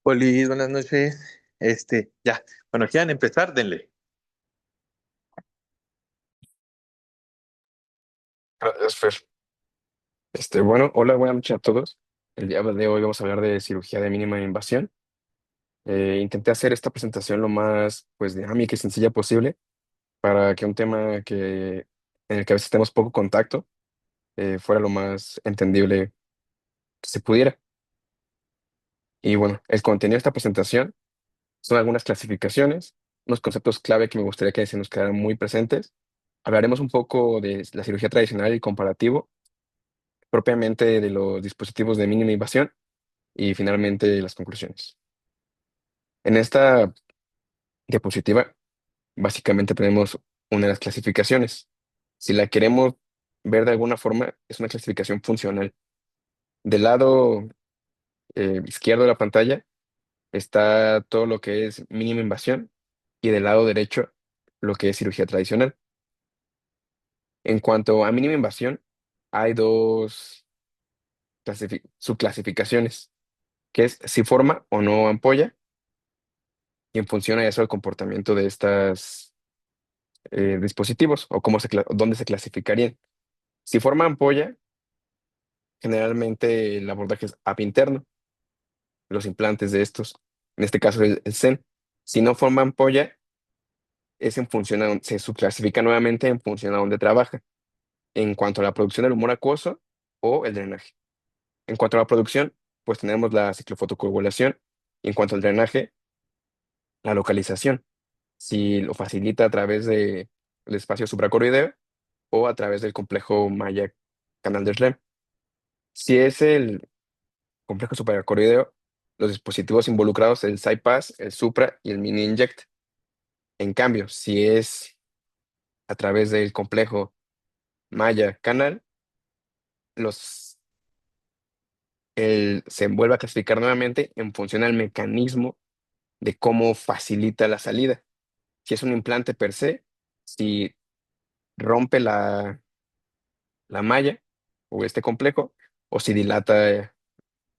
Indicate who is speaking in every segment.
Speaker 1: Polis, buenas noches. Ya. Bueno, ¿quieran empezar? Denle.
Speaker 2: Gracias, Fer. Bueno, hola, buenas noches a todos. El día de hoy vamos a hablar de cirugía de mínima invasión. Intenté hacer esta presentación lo más, pues, dinámica y sencilla posible para que un tema en el que a veces tenemos poco contacto fuera lo más entendible que se pudiera. Y bueno, el contenido de esta presentación son algunas clasificaciones, unos conceptos clave que me gustaría que se nos quedaran muy presentes. Hablaremos un poco de la cirugía tradicional y comparativo, propiamente de los dispositivos de mínima invasión y finalmente las conclusiones. En esta diapositiva, básicamente tenemos una de las clasificaciones. Si la queremos ver de alguna forma, es una clasificación funcional. Del lado izquierdo de la pantalla está todo lo que es mínima invasión y del lado derecho lo que es cirugía tradicional. En cuanto a mínima invasión, hay dos subclasificaciones, que es si forma o no ampolla, y en función a eso el comportamiento de estas dispositivos o dónde se clasificarían. Si forma ampolla, generalmente el abordaje es AP interno, los implantes de estos, en este caso el SEN. Si no forma ampolla, es en función se subclasifica nuevamente en función a dónde trabaja, en cuanto a la producción del humor acuoso o el drenaje. En cuanto a la producción, pues tenemos la ciclofotocoagulación, y en cuanto al drenaje, la localización, si lo facilita a través del espacio supracoroideo o a través del complejo Maya canal de Schlemm. Si es el complejo supracoroideo, los dispositivos involucrados, el SiPass, el Supra y el Mini Inject. En cambio, si es a través del complejo Maya canal, los, se vuelve a clasificar nuevamente en función al mecanismo de cómo facilita la salida. Si es un implante per se, si rompe la malla o este complejo, o si dilata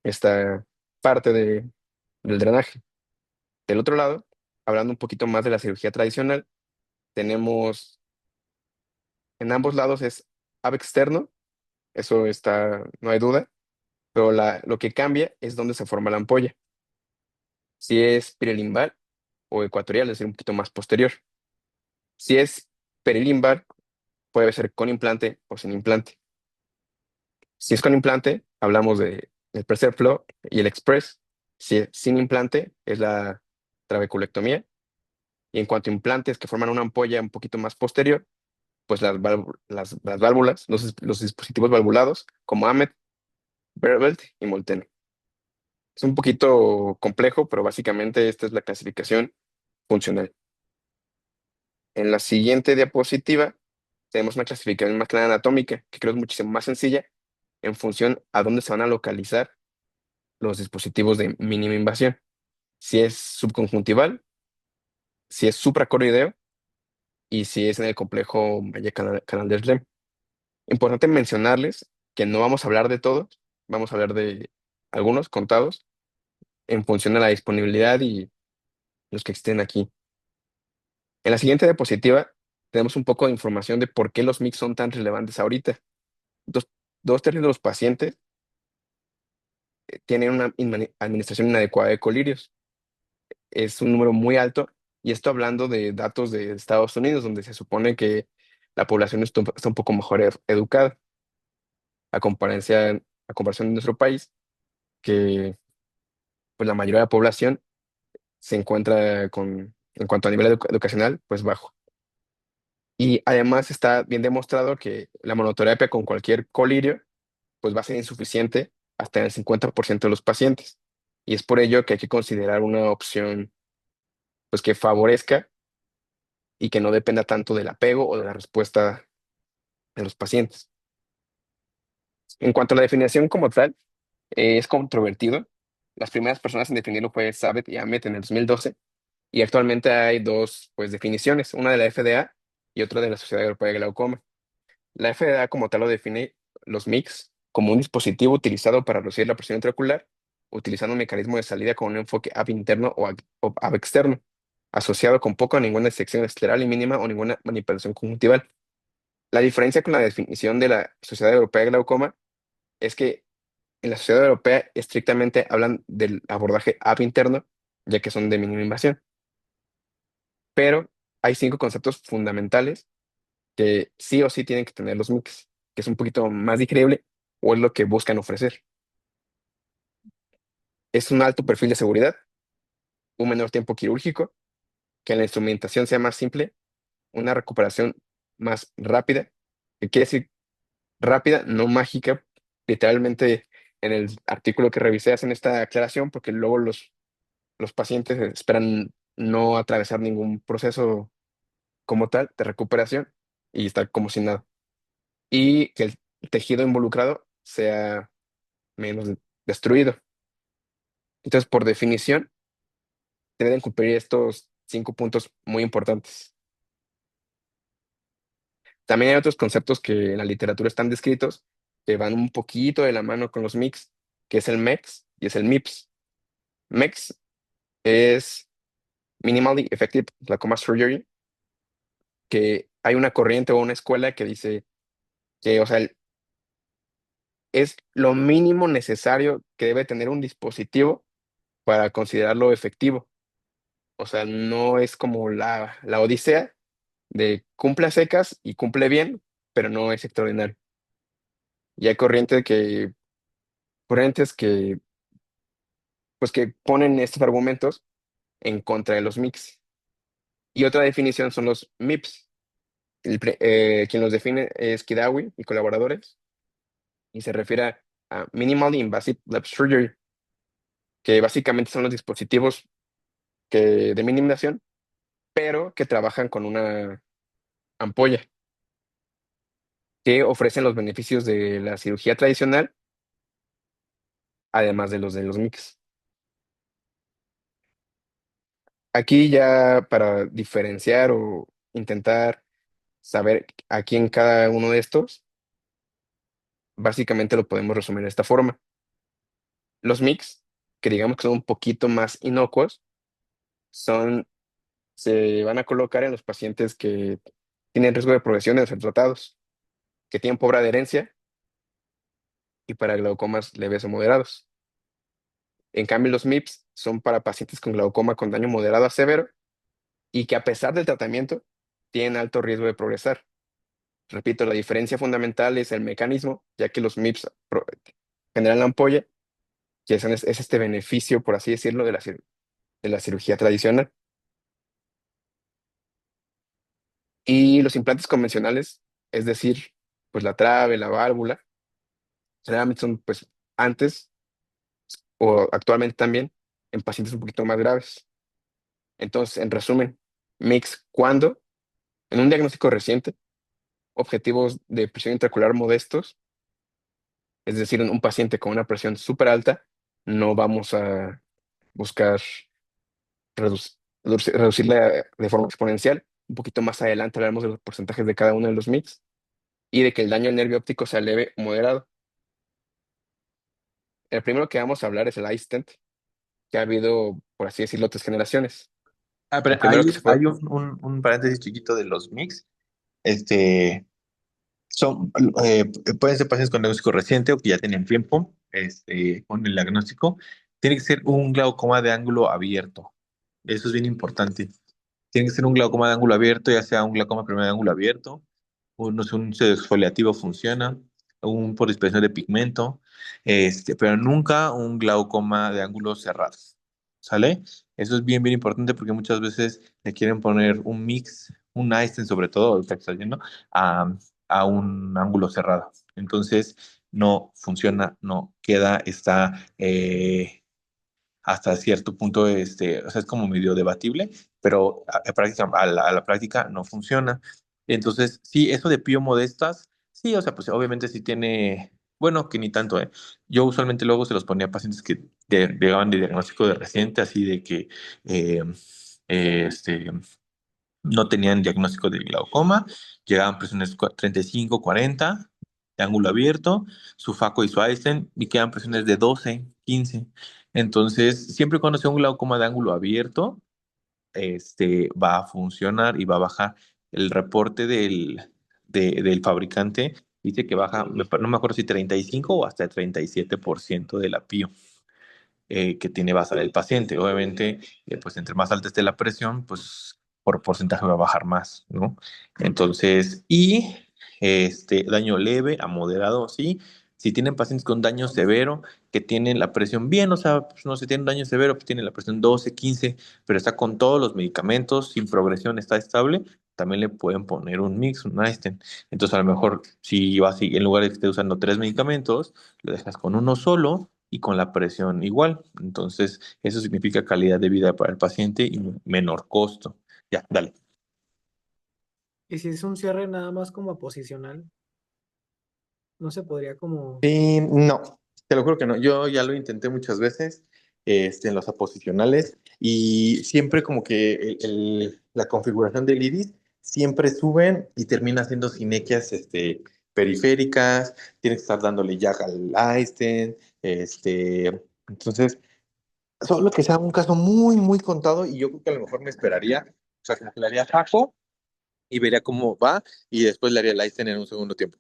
Speaker 2: esta parte del drenaje. Del otro lado, hablando un poquito más de la cirugía tradicional, tenemos en ambos lados es AB externo, eso está, no hay duda, pero lo que cambia es dónde se forma la ampolla. Si es perilimbar o ecuatorial, es decir, un poquito más posterior. Si es perilimbar, puede ser con implante o sin implante. Si es con implante, hablamos de el Preserflow y el Express. Si es sin implante, es la trabeculectomía. Y en cuanto a implantes que forman una ampolla un poquito más posterior, pues las válvulas, los dispositivos valvulados, como AMET, Berbelt y Molteno. Es un poquito complejo, pero básicamente esta es la clasificación funcional. En la siguiente diapositiva tenemos una clasificación más clara anatómica, que creo es muchísimo más sencilla en función a dónde se van a localizar los dispositivos de mínima invasión. Si es subconjuntival, si es supracoroideo y si es en el complejo Mayer canal de Schlemm. Importante mencionarles que no vamos a hablar de todos, vamos a hablar de algunos contados en función de la disponibilidad y los que existen aquí. En la siguiente diapositiva tenemos un poco de información de por qué los MICs son tan relevantes ahorita. Dos, dos tercios de los pacientes tienen una administración inadecuada de colirios. Es un número muy alto, y esto hablando de datos de Estados Unidos, donde se supone que la población está un poco mejor educada, a comparación de nuestro país, que pues la mayoría de la población se encuentra en cuanto a nivel educacional, pues bajo. Y además está bien demostrado que la monoterapia con cualquier colirio pues va a ser insuficiente hasta en el 50% de los pacientes. Y es por ello que hay que considerar una opción pues que favorezca y que no dependa tanto del apego o de la respuesta de los pacientes. En cuanto a la definición como tal, es controvertido. Las primeras personas en definirlo fue Sabet y Ahmed en el 2012, y actualmente hay dos pues, definiciones, una de la FDA y otra de la Sociedad Europea de Glaucoma. La FDA como tal lo define los MICs como un dispositivo utilizado para reducir la presión intraocular utilizando un mecanismo de salida con un enfoque AB interno o AB externo, asociado con poca o ninguna disección escleral y mínima o ninguna manipulación conjuntival. La diferencia con la definición de la Sociedad Europea de Glaucoma es que en la Sociedad Europea estrictamente hablan del abordaje AB interno, ya que son de mínima invasión, pero hay 5 conceptos fundamentales que sí o sí tienen que tener los MICs, que es un poquito más digerible o es lo que buscan ofrecer. Es un alto perfil de seguridad, un menor tiempo quirúrgico, que la instrumentación sea más simple, una recuperación más rápida, que quiere decir rápida, no mágica. Literalmente en el artículo que revisé hacen esta aclaración porque luego los pacientes esperan no atravesar ningún proceso como tal de recuperación y estar como sin nada. Y que el tejido involucrado sea menos destruido. Entonces, por definición, deben cumplir estos 5 puntos muy importantes. También hay otros conceptos que en la literatura están descritos que van un poquito de la mano con los MICs, que es el MEX y es el MIPS. MEX es Minimally Effective Glaucoma Surgery, que hay una corriente o una escuela que dice que, o sea, es lo mínimo necesario que debe tener un dispositivo para considerarlo efectivo. O sea, no es como la odisea de cumple a secas y cumple bien, pero no es extraordinario. Y hay corrientes que, pues, que ponen estos argumentos en contra de los MICs. Y otra definición son los MIPS. Quien los define es Kidawi y colaboradores, y se refiere a Minimally Invasive Lab Surgery, que básicamente son los dispositivos de minimización, pero que trabajan con una ampolla, que ofrecen los beneficios de la cirugía tradicional, además de los MICs. Aquí ya para diferenciar o intentar saber aquí en cada uno de estos, básicamente lo podemos resumir de esta forma. Los MICs, que digamos que son un poquito más inocuos, se van a colocar en los pacientes que tienen riesgo de progresión de ser tratados, que tienen pobre adherencia y para glaucomas leves o moderados. En cambio, los MIPS son para pacientes con glaucoma con daño moderado a severo y que a pesar del tratamiento tienen alto riesgo de progresar. Repito, la diferencia fundamental es el mecanismo, ya que los MIPS generan la ampolla, que es este beneficio, por así decirlo, de la cirugía tradicional. Y los implantes convencionales, es decir, pues la trave, la válvula, generalmente son pues antes o actualmente también en pacientes un poquito más graves. Entonces, en resumen, MICS cuando en un diagnóstico reciente, objetivos de presión intraocular modestos, es decir, en un paciente con una presión súper alta, no vamos a buscar reducirla de forma exponencial. Un poquito más adelante hablaremos de los porcentajes de cada uno de los MICS y de que el daño al nervio óptico sea leve o moderado. El primero que vamos a hablar es el iStent, que ha habido, por así decirlo, 3 generaciones.
Speaker 1: Ah,
Speaker 2: El
Speaker 1: pero
Speaker 2: primero que se fue,
Speaker 1: hay un paréntesis chiquito de los mix. Este, son, pueden ser pacientes con diagnóstico reciente o que ya tienen tiempo, con el diagnóstico. Tiene que ser un glaucoma de ángulo abierto. Eso es bien importante. Tiene que ser un glaucoma de ángulo abierto, ya sea un glaucoma primero de ángulo abierto, no sé, un exfoliativo funciona, un por dispersión de pigmento, pero nunca un glaucoma de ángulos cerrados. ¿Sale? Eso es bien, bien importante porque muchas veces le quieren poner un mix, un Einstein sobre todo, ahorita que está yendo, a, a un ángulo cerrado. Entonces, no funciona, no queda, está hasta cierto punto, o sea, es como medio debatible, pero a la práctica no funciona. Entonces, sí, eso de Pío Modestas, sí, o sea, pues obviamente sí tiene, bueno, que ni tanto, ¿eh? Yo usualmente luego se los ponía a pacientes que llegaban de diagnóstico de reciente, así de que, eh, eh, este, no tenían diagnóstico de glaucoma, llegaban presiones 35, 40. de ángulo abierto, su Faco y su Einstein, y quedan presiones de 12, 15. Entonces, siempre y cuando sea un glaucoma de ángulo abierto, va a funcionar y va a bajar. El reporte del fabricante dice que baja, no me acuerdo si 35 o hasta 37% de la PIO que tiene basal el paciente. Obviamente, pues entre más alta esté la presión, pues por porcentaje va a bajar más, ¿no? Entonces, daño leve a moderado, sí. Si tienen pacientes con daño severo, que tienen la presión bien, o sea, pues, no se tiene un daño severo, pues tienen la presión 12, 15, pero está con todos los medicamentos, sin progresión, está estable, también le pueden poner un mix, un Nysten. Entonces, a lo mejor, si vas así, en lugar de que esté usando tres medicamentos, lo dejas con uno solo y con la presión igual. Entonces, eso significa calidad de vida para el paciente y menor costo. Ya, dale.
Speaker 3: Y si es un cierre nada más como posicional, no se podría como...
Speaker 1: Sí, no, te lo juro que no. Yo ya lo intenté muchas veces en los aposicionales y siempre como que la configuración del iris siempre suben y termina haciendo sinequias periféricas, tienes que estar dándole ya al Einstein, entonces solo que sea un caso muy, muy contado y yo creo que a lo mejor me esperaría, o sea, como que le haría Paco y vería cómo va y después le haría el Einstein en un segundo tiempo.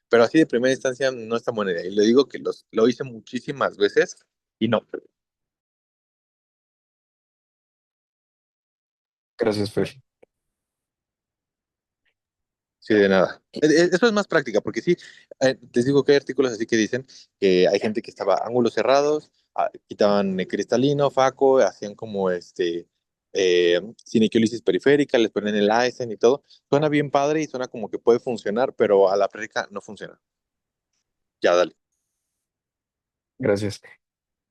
Speaker 1: Pero así de primera instancia no está buena idea. Y le digo que lo hice muchísimas veces y no.
Speaker 2: Gracias, Fer.
Speaker 1: Sí, de nada. Eso es más práctica, porque sí, les digo que hay artículos así que dicen que hay gente que estaba ángulos cerrados, quitaban cristalino, faco, hacían como cinequiolisis periférica, les ponen el Einstein y todo. Suena bien padre y suena como que puede funcionar, pero a la práctica no funciona. Ya, dale.
Speaker 2: Gracias.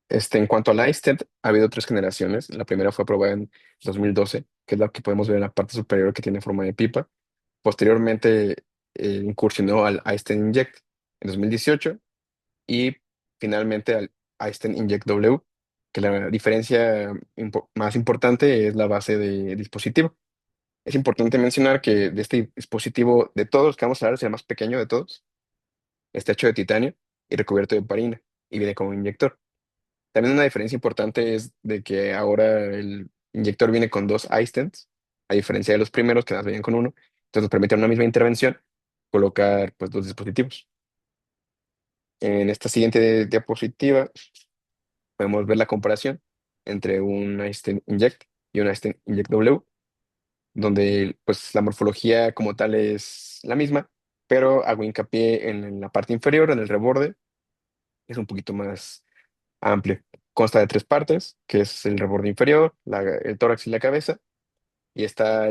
Speaker 2: En cuanto al iStent, ha habido tres generaciones. La primera fue aprobada en 2012, que es la que podemos ver en la parte superior que tiene forma de pipa. Posteriormente incursionó al iStent Inject en 2018 y finalmente al iStent Inject W, que la diferencia más importante es la base de dispositivo. Es importante mencionar que de este dispositivo, de todos los que vamos a hablar, es el más pequeño de todos. Está hecho de titanio y recubierto de parina y viene con un inyector. También una diferencia importante es de que ahora el inyector viene con dos iStents, a diferencia de los primeros que nada más venían con uno. Entonces nos permite en una misma intervención colocar pues dos dispositivos. En esta siguiente diapositiva podemos ver la comparación entre un iStent Inject y un iStent Inject W, donde pues la morfología como tal es la misma, pero hago hincapié en la parte inferior, en el reborde, es un poquito más amplio. Consta de tres partes, que es el reborde inferior, el tórax y la cabeza, y está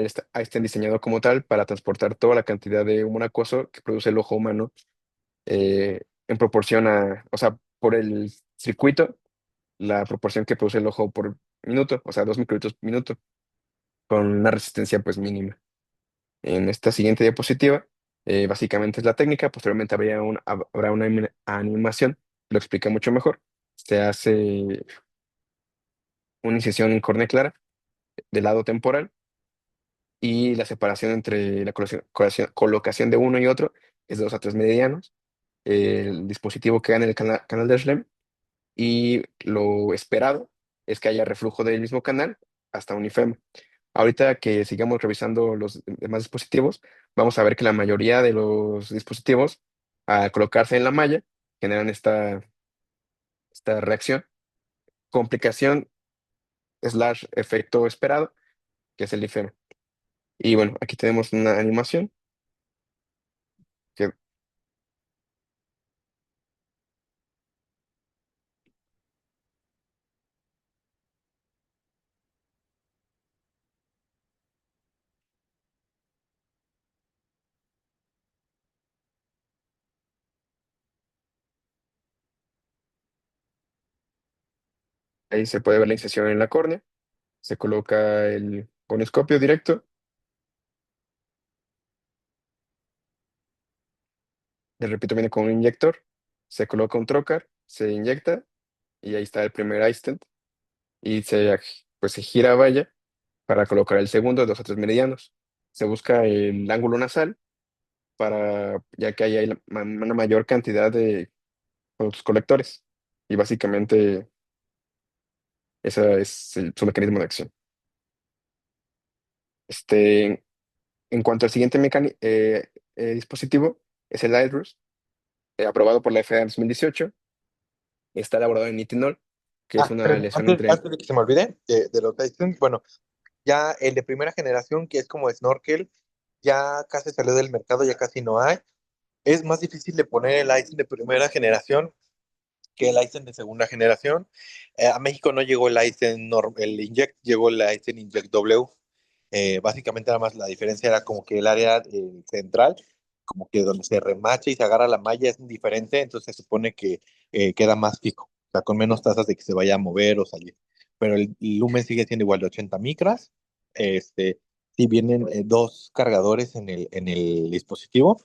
Speaker 2: diseñado como tal para transportar toda la cantidad de humo acuoso que produce el ojo humano en proporción a, o sea, por el circuito, la proporción que produce el ojo por minuto, o sea, 2 microlitros por minuto, con una resistencia pues mínima. En esta siguiente diapositiva, básicamente es la técnica, posteriormente habrá una animación, lo explica mucho mejor. Se hace una incisión en córnea clara del lado temporal y la separación entre la colocación de uno y otro es de 2 a 3 meridianos. El dispositivo queda en el canal de Schlemm y lo esperado es que haya reflujo del mismo canal hasta un IFEM. Ahorita que sigamos revisando los demás dispositivos, vamos a ver que la mayoría de los dispositivos, al colocarse en la malla, generan esta reacción, complicación slash efecto esperado, que es el IFEM. Y bueno, aquí tenemos una animación que ahí se puede ver la incisión en la córnea, se coloca el coniscopio directo, le repito, viene con un inyector, se coloca un trocar, se inyecta y ahí está el primer iStent y pues se gira valla para colocar el segundo de 2 a 3 meridianos. Se busca el ángulo nasal para, ya que ahí hay una mayor cantidad de productos colectores. Y básicamente ese es su mecanismo de acción. Este, en cuanto al siguiente dispositivo, es el IRUS, aprobado por la FDA en 2018. Está elaborado en nitinol, que es una
Speaker 1: Pero
Speaker 2: aleación entre...
Speaker 1: antes de que se me olvide de los Dyson, bueno, ya el de primera generación, que es como Snorkel, ya casi salió del mercado, ya casi no hay. Es más difícil de poner el Aizen de primera generación que el Aizen de segunda generación. A México no llegó el Aizen, el Inject, llegó el Aizen Inject W. Básicamente nada más la diferencia era como que el área central, como que donde se remacha y se agarra la malla es diferente, entonces se supone que queda más fijo, o sea, con menos tasas de que se vaya a mover o salir. Pero el lumen sigue siendo igual de 80 micras. Este, si vienen dos cargadores en el dispositivo,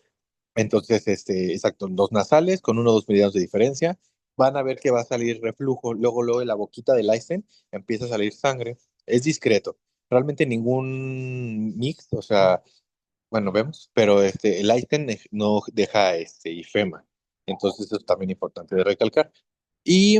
Speaker 1: entonces, exacto, dos nasales con 1 o 2 miligramos de diferencia. Van a ver que va a salir reflujo. Luego de la boquita del Einstein empieza a salir sangre. Es discreto. Realmente ningún mix, o sea, bueno, vemos, pero el Einstein no deja ifema. Entonces, eso es también importante de recalcar. Y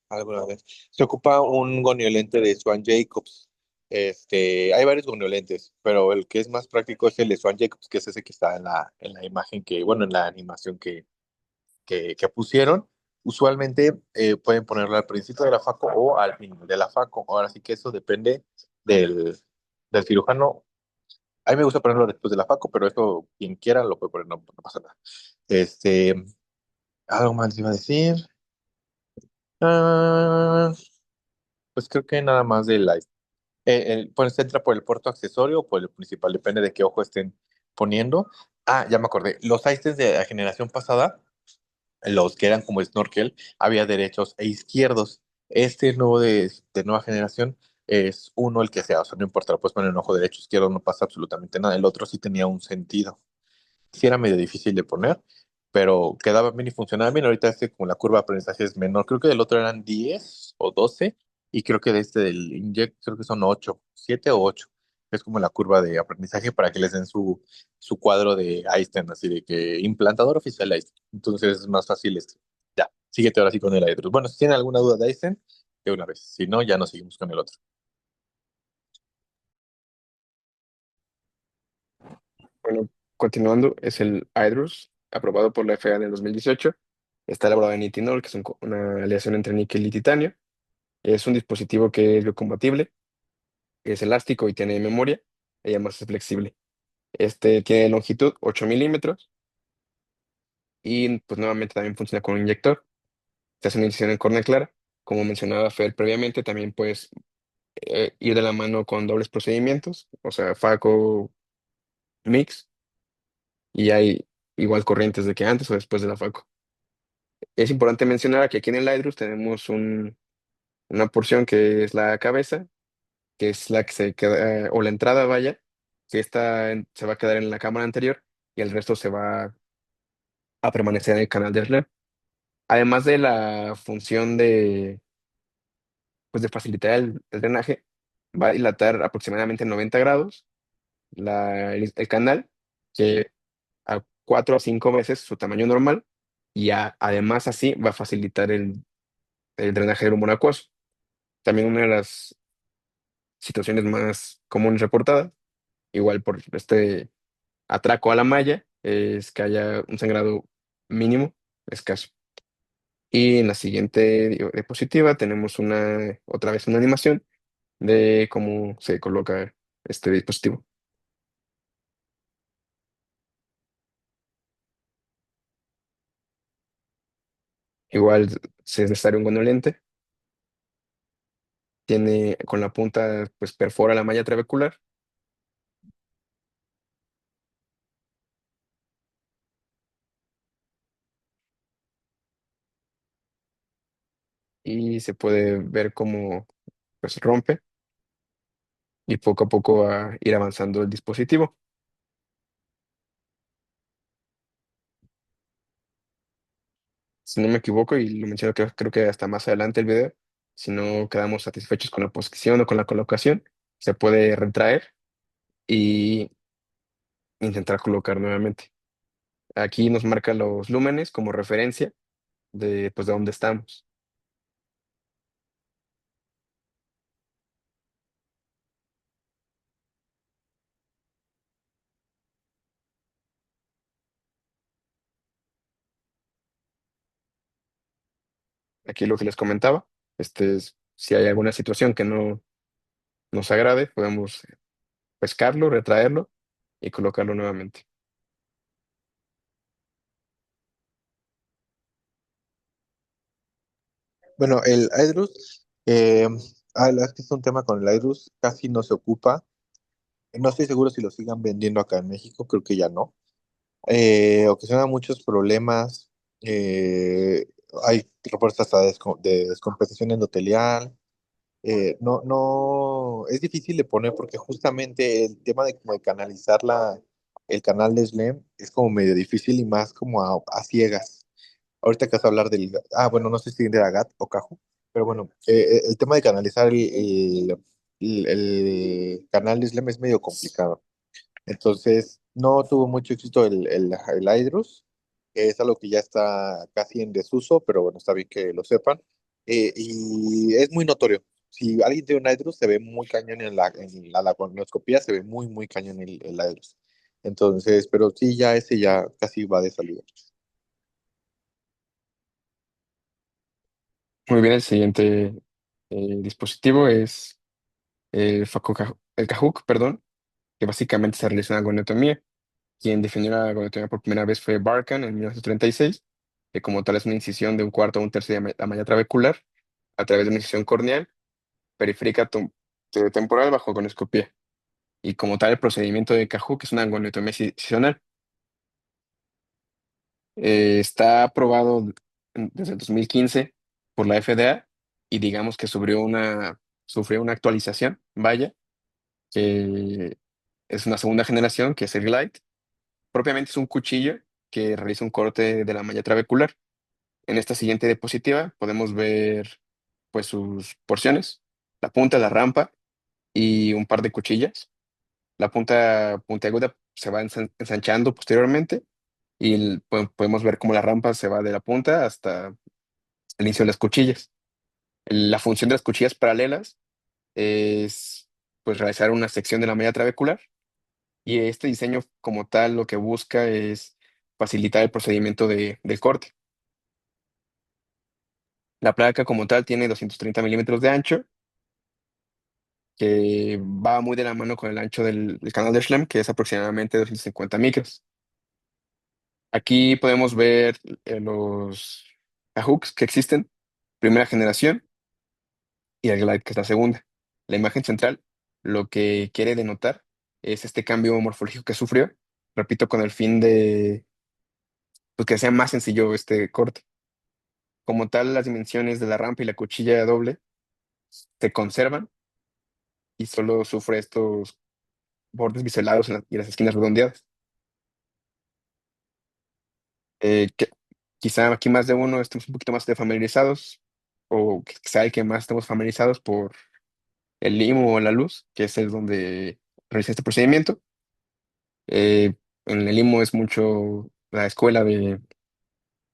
Speaker 1: alguna vez. Se ocupa un goniolente de Swan Jacobs. Hay varios goniolentes, pero el que es más práctico es el de Swan Jacobs, que es ese que está en la imagen bueno, en la animación que pusieron. Usualmente pueden ponerlo al principio de la FACO o al final de la FACO. Ahora sí que eso depende del, del cirujano. A mí me gusta ponerlo después de la FACO, pero eso quien quiera lo puede poner, no, no pasa nada. Este, algo más les iba a decir. Ah, pues creo que nada más de Live. Pues entra por el puerto accesorio o por el principal, depende de qué ojo estén poniendo. Ah, ya me acordé. Los Aistes de la generación pasada, los que eran como snorkel, había derechos e izquierdos. Este nuevo de nueva generación es uno el que sea, o sea, no importa, lo puedes poner en ojo derecho, izquierdo, no pasa absolutamente nada. El otro sí tenía un sentido. Sí era medio difícil de poner, pero quedaba bien y funcionaba bien. Ahorita como la curva de aprendizaje es menor, creo que del otro eran 10 o 12 y creo que de este del Inject creo que son 8 7 o 8. Es como la curva de aprendizaje para que les den su cuadro de Einstein, así de que implantador oficial Einstein. Entonces es más fácil Ya, síguete ahora sí con el Aedrus. Bueno, si tienen alguna duda de Einstein, de una vez. Si no, ya nos seguimos con el otro.
Speaker 2: Bueno, continuando, es el IDRUS, aprobado por la FDA en el 2018. Está elaborado en nitinol, que es una aleación entre níquel y titanio. Es un dispositivo que es biocompatible, es elástico y tiene memoria, y además es flexible. Este tiene longitud 8 milímetros y pues nuevamente también funciona con un inyector. Se hace una inyección en córnea clara. Como mencionaba Fer previamente, también puedes ir de la mano con dobles procedimientos, o sea, FACO, mix, y hay igual corrientes de que antes o después de la FACO. Es importante mencionar que aquí en el Hydrus tenemos una porción que es la cabeza, que es la que se queda, o la entrada, vaya, que esta se va a quedar en la cámara anterior y el resto se va a permanecer en el canal de RLE. Además de la función pues de facilitar el drenaje, va a dilatar aproximadamente 90 grados el canal, que a 4 a 5 veces su tamaño normal, y además así va a facilitar el drenaje del humor acuoso. También una de las situaciones más comunes reportadas, igual por este atraco a la malla, es que haya un sangrado mínimo, escaso. Y en la siguiente diapositiva tenemos otra vez una animación de cómo se coloca este dispositivo. Igual si es necesario un gonolente, tiene con la punta, pues perfora la malla trabecular y se puede ver cómo pues rompe y poco a poco va a ir avanzando el dispositivo. Si no me equivoco, y lo menciono creo que hasta más adelante el video, si no quedamos satisfechos con la posición o con la colocación, se puede retraer y intentar colocar nuevamente. Aquí nos marca los lúmenes como referencia de, pues, de dónde estamos. Aquí lo que les comentaba, si hay alguna situación que no nos agrade, podemos pescarlo, retraerlo y colocarlo nuevamente.
Speaker 1: Bueno, el Aedrus, la verdad es que es un tema con el Aedrus, casi no se ocupa. No estoy seguro si lo sigan vendiendo acá en México, creo que ya no. Ocasiona muchos problemas. eh, Hay reportes hasta de descompensación endotelial. No, es difícil de poner porque justamente el tema de como de canalizar el canal de SLEM es como medio difícil y más como a ciegas. Ahorita que vas a hablar bueno, no sé si de Agat o Caju, pero bueno, el tema de canalizar el canal de SLEM es medio complicado. Entonces, no tuvo mucho éxito el Aedrus, que es algo que ya está casi en desuso, pero bueno, está bien que lo sepan. Y es muy notorio. Si alguien tiene un Aedrus, se ve muy cañón en la laparoscopía, se ve muy, muy cañón el Aedrus. Entonces, pero sí, ya ese ya casi va de salida.
Speaker 2: Muy bien, el siguiente dispositivo es el Kahoot, perdón, que básicamente se realiza una goniotomía. Quien definió la goniotomía por primera vez fue Barkan en 1936, que como tal es una incisión de un cuarto a un tercio de la malla trabecular a través de una incisión corneal periférica temporal bajo gonioscopía. Y como tal, el procedimiento de Kahoot es una goniotomía excisional. Está aprobado desde el 2015 por la FDA y digamos que sufrió una actualización, vaya, que es una segunda generación, que es el Glide. Propiamente es un cuchillo que realiza un corte de la malla trabecular. En esta siguiente diapositiva podemos ver pues sus porciones, la punta, la rampa y un par de cuchillas. La punta puntiaguda se va ensanchando posteriormente y podemos ver cómo la rampa se va de la punta hasta el inicio de las cuchillas. La función de las cuchillas paralelas es pues realizar una sección de la malla trabecular y este diseño como tal lo que busca es facilitar el procedimiento del corte. La placa como tal tiene 230 milímetros de ancho, que va muy de la mano con el ancho del canal de Schlemm, que es aproximadamente 250 micros. Aquí podemos ver los hooks que existen, primera generación, y el Glide, que es la segunda. La imagen central lo que quiere denotar es este cambio morfológico que sufrió, repito, con el fin de pues, que sea más sencillo este corte. Como tal, las dimensiones de la rampa y la cuchilla doble se conservan y solo sufre estos bordes biselados y las esquinas redondeadas. Que quizá aquí más de uno estemos un poquito más familiarizados, o quizá el que más estemos familiarizados por el limo o la luz, que es el donde realiza este procedimiento. Eh, en el limo es mucho la escuela de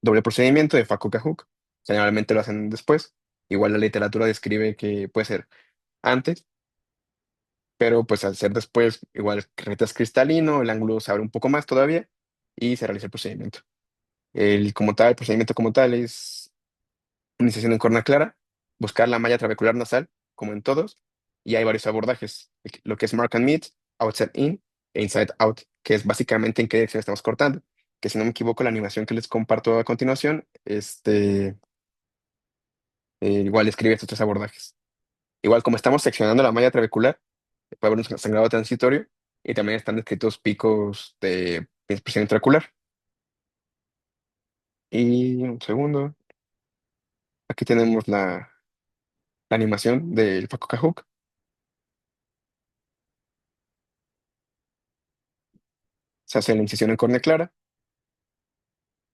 Speaker 2: doble procedimiento de Fako Kahuk. Generalmente lo hacen después. Igual la literatura describe que puede ser antes, pero pues al ser después, igual es cristalino, el ángulo se abre un poco más todavía y se realiza el procedimiento. El procedimiento como tal es iniciación en córnea clara, buscar la malla trabecular nasal, como en todos, y hay varios abordajes, lo que es mark and meet, outside in e inside out, que es básicamente en qué dirección estamos cortando. Que si no me equivoco, la animación que les comparto a continuación, igual describe estos tres abordajes. Igual como estamos seccionando la malla trabecular, puede haber un sangrado transitorio y también están descritos picos de presión intraocular. Y un segundo, aquí tenemos la animación del Faco Cajuc. Se hace la incisión en córnea clara,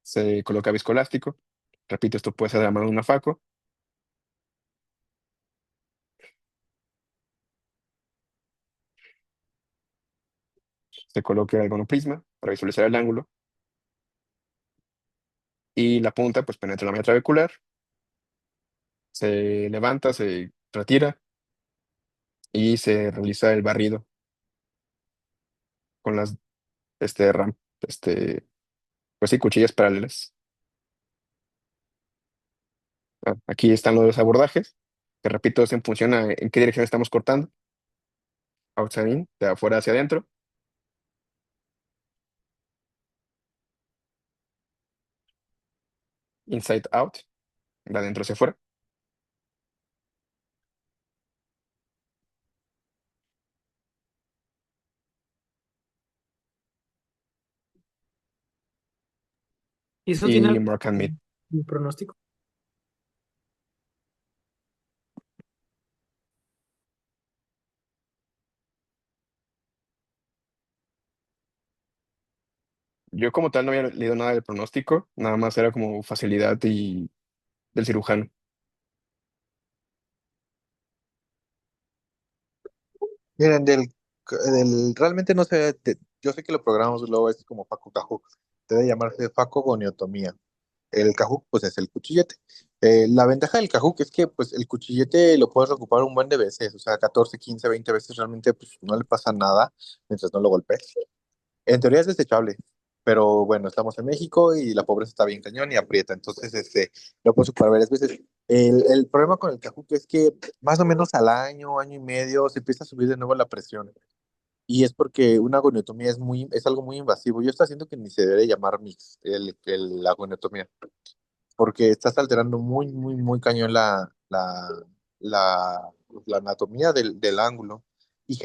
Speaker 2: se coloca viscoelástico. Repito, esto puede ser de la mano de una Faco. se coloca el gonoprisma para visualizar el ángulo y la punta pues penetra la malla trabecular, se levanta, se retira y se realiza el barrido con las ram, pues sí, cuchillas paralelas. Aquí están los abordajes, que repito, es en función a en qué dirección estamos cortando. Outside in, de afuera hacia adentro. Inside out, de adentro hacia afuera.
Speaker 3: ¿Y eso tiene
Speaker 2: Y
Speaker 3: algo
Speaker 2: mark and meet.
Speaker 3: de pronóstico?
Speaker 2: Yo como tal no había leído nada del pronóstico, nada más era como facilidad y del cirujano.
Speaker 1: Miren, realmente no sé, yo sé que lo programamos luego es como Faco Cajuc, debe llamarse facogoniotomía. El Cajuc, pues es el cuchillete. La ventaja del Cajuc es que pues el cuchillete lo puedes ocupar un buen de veces, o sea, 14, 15, 20 veces realmente pues no le pasa nada mientras no lo golpees. En teoría es desechable, pero bueno, estamos en México y la pobreza está bien cañón y aprieta, entonces lo puedes ocupar varias veces. El problema con el Cajuc es que más o menos al año, año y medio, se empieza a subir de nuevo la presión. Y es porque una goniotomía es algo muy invasivo. Yo estoy haciendo que ni se debe llamar mix, la goniotomía, porque estás alterando muy cañón la, la anatomía del ángulo y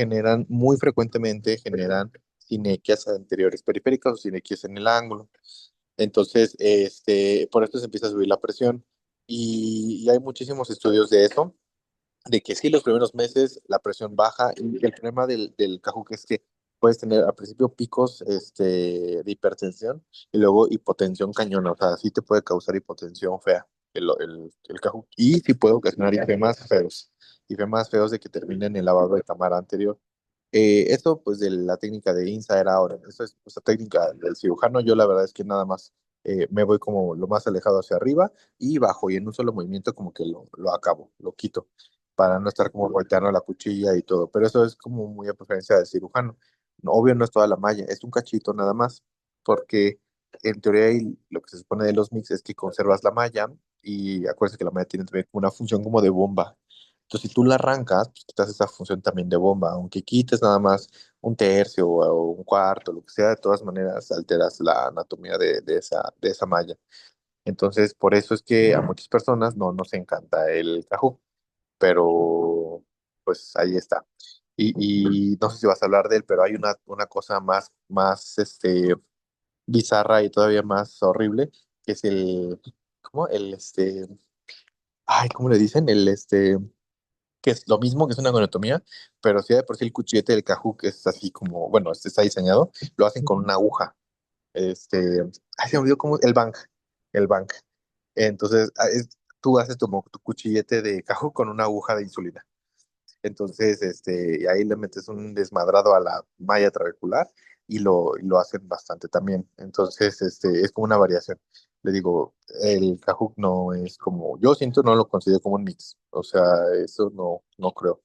Speaker 1: muy frecuentemente generan sinequias anteriores periféricas o sinequias en el ángulo. Entonces, por esto se empieza a subir la presión y hay muchísimos estudios de eso, de que sí, los primeros meses la presión baja y el problema del Cajuc es que puedes tener al principio picos de hipertensión y luego hipotensión cañona, o sea, sí te puede causar hipotensión fea el Cajuc y sí puede ocasionar ifemas feos de que terminen en el lavado de cámara anterior. Esto pues de la técnica de INSA era ahora, esto es pues, la técnica del cirujano, yo la verdad es que nada más me voy como lo más alejado hacia arriba y bajo y en un solo movimiento como que lo acabo, lo quito para no estar como volteando la cuchilla y todo, pero eso es como muy a preferencia del cirujano. No, obvio no es toda la malla, es un cachito nada más, porque en teoría lo que se supone de los mix es que conservas la malla y acuérdense que la malla tiene también como una función como de bomba. Entonces, si tú la arrancas, pues quitas esa función también de bomba, aunque quites nada más un tercio o un cuarto, lo que sea, de todas maneras alteras la anatomía de esa malla. Entonces, por eso es que a muchas personas no nos encanta el cajú, pero pues ahí está. Y no sé si vas a hablar de él, pero hay una cosa más bizarra y todavía más horrible, que es ¿cómo? ¿Cómo le dicen? Que es lo mismo que es una goniotomía, pero si de por sí el cuchillete del cajú, que es así como, bueno, está diseñado, lo hacen con una aguja. Se me olvidó cómo, el bang. Entonces, tú haces tu cuchillete de cajú con una aguja de insulina. Entonces, y ahí le metes un desmadrado a la malla trabecular y lo hacen bastante también. Entonces, es como una variación. Le digo, el Kahoot no es como, yo siento, no lo considero como un mix. O sea, eso no creo.